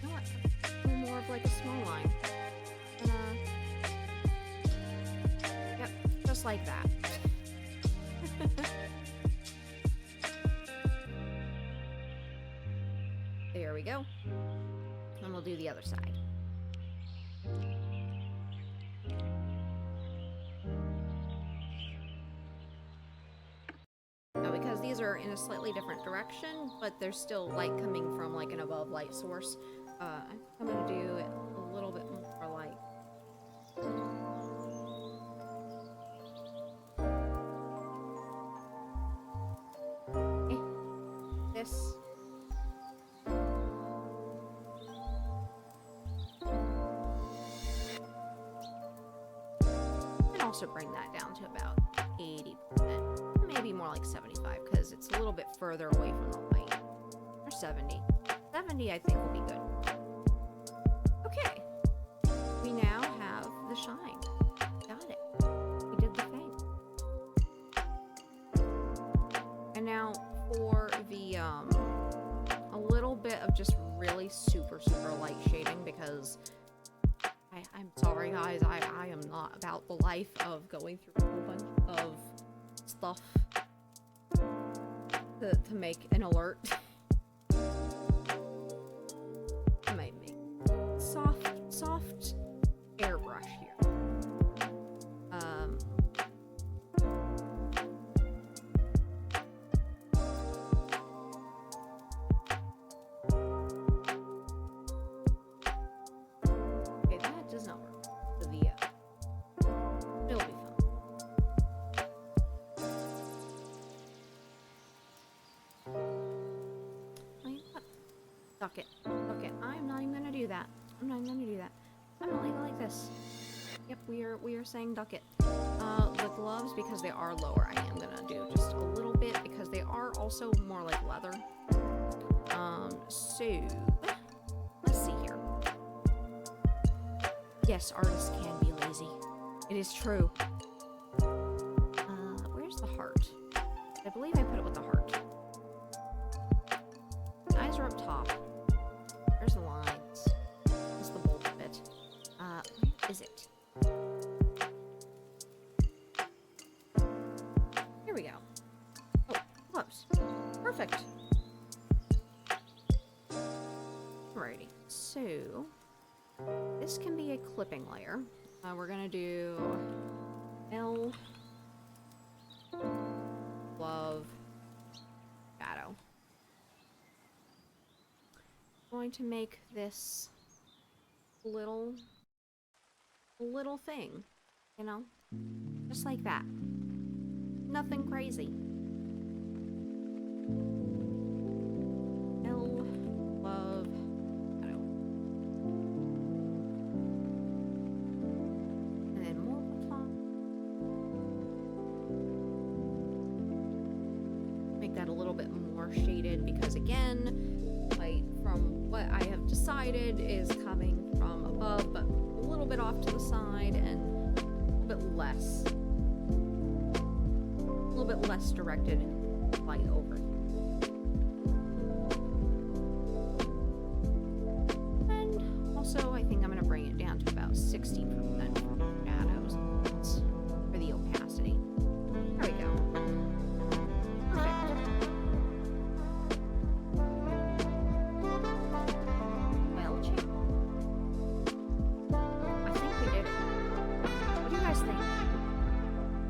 You know what? More of like a small line. Yep, just like that. There we go. And we'll do the other side. Now, because these are in a slightly different direction, but there's still light coming from like an above light source, I'm gonna do it a little bit more like this. And also bring that down to about 80%, maybe more like 75, because it's a little bit further away from the light. Or 70. 70 I think will be good. Okay. We now have the shine. Got it. We did the thing. And now for the, a little bit of just really super light shading, because I'm sorry guys, I am not about the life of going through a whole bunch of stuff to make an alert. I might make soft airbrush here. duck it. Duck it. I'm not even gonna do that. I'm not even gonna do that. I'm gonna leave it like this. Yep, we are saying duck it. The gloves, because they are lower, I am gonna do just a little bit because they are also more like leather. So let's see here. Yes, artists can be lazy. It is true. Where's the heart? I believe I put it with the heart. The eyes are up top. There's the lines. There's the bold bit. Where is it? Here we go. Oh, gloves. Perfect. Alrighty. So, this can be a clipping layer. We're gonna do L, glove, shadow. Going to make this little thing, you know, just like that. Nothing crazy. L, glove, shadow. And then multiply. Make that a little bit more shaded because again, light from what I have decided is coming from above, but a little bit off to the side and a little bit less directed light over. And also, I think I'm going to bring it down to about 60% for shadows for the opacity. There we go. Perfect. Well, I think we did it. What do you guys think?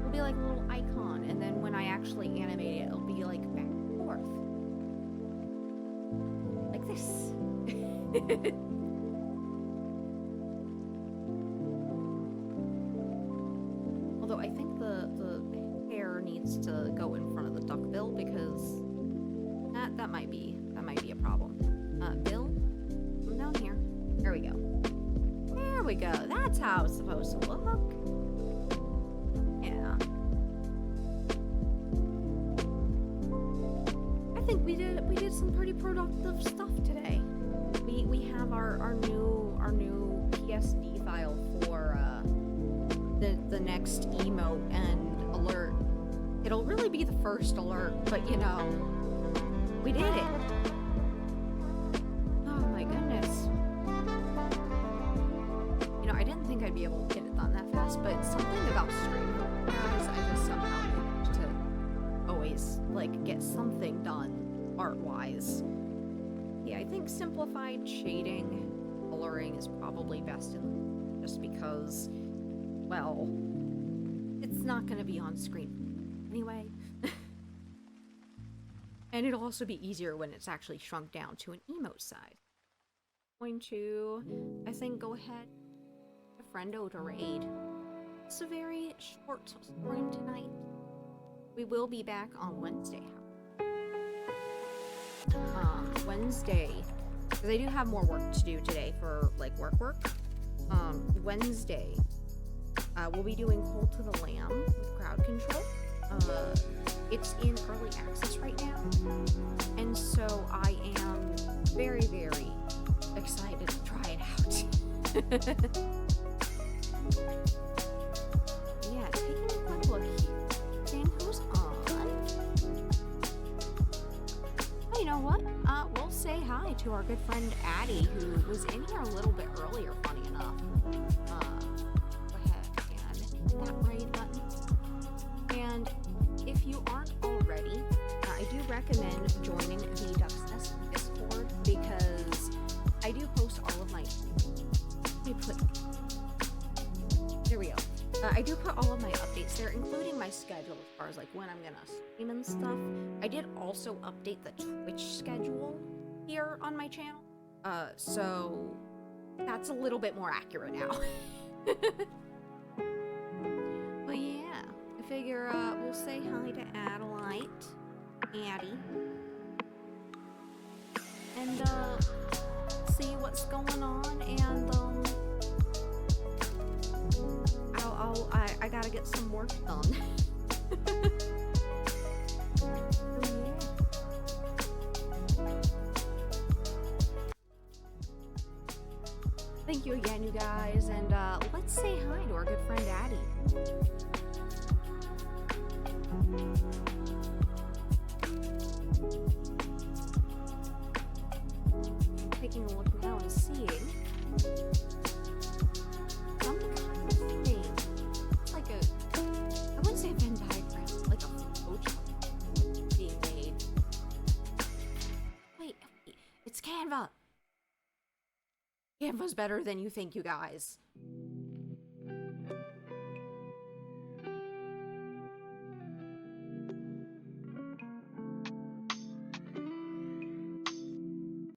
It'll be like a little icon, and then when I actually animate it, it'll be like back and forth. Like this. Although I think the hair needs to go in front of the duck bill because that might be a problem. Bill, come down here. There we go. There we go. That's how it's supposed to look. Yeah. I think we did some pretty productive stuff today. We have our new PSD file for the next emote and alert. It'll really be the first alert, but you know, we did it. Oh my goodness. You know, I didn't think I'd be able to get it done that fast, but something about streaming, guys, I just somehow managed to always like get something done art-wise. Yeah, I think simplified shading, coloring is probably best in just because, well, it's not going to be on screen anyway. And it'll also be easier when it's actually shrunk down to an emote size. I'm going to, I think, go ahead a friendo to raid. It's a very short stream tonight. We will be back on Wednesday. Wednesday, because I do have more work to do today for like work. Wednesday, we'll be doing Cold to the Lamb with crowd control. It's in early access right now, and so I am very, very excited to try it out. Yeah, taking a quick look here. Seeing who's on. Oh, you know what? We'll say hi to our good friend Addie, who was in here a little bit earlier, funny enough. Go ahead and hit that raid button. And if you aren't already, I do recommend joining the Duck's Nest Discord because I do post all of my... There we go. I do put all of my updates there, including my schedule as far as like when I'm gonna stream and stuff. I did also update the Twitch schedule here on my channel, so that's a little bit more accurate now. But yeah, I figure we'll say hi to Adeline, Addie, and see what's going on, and I gotta get some work done. Thank you again, you guys, and let's say hi to our good friend Addie. Taking a look now and seeing some kind of thing. It's like a, I wouldn't say a Venn diagram, like a flowchart being made. Wait, it's Canva! Canva's better than you think, you guys.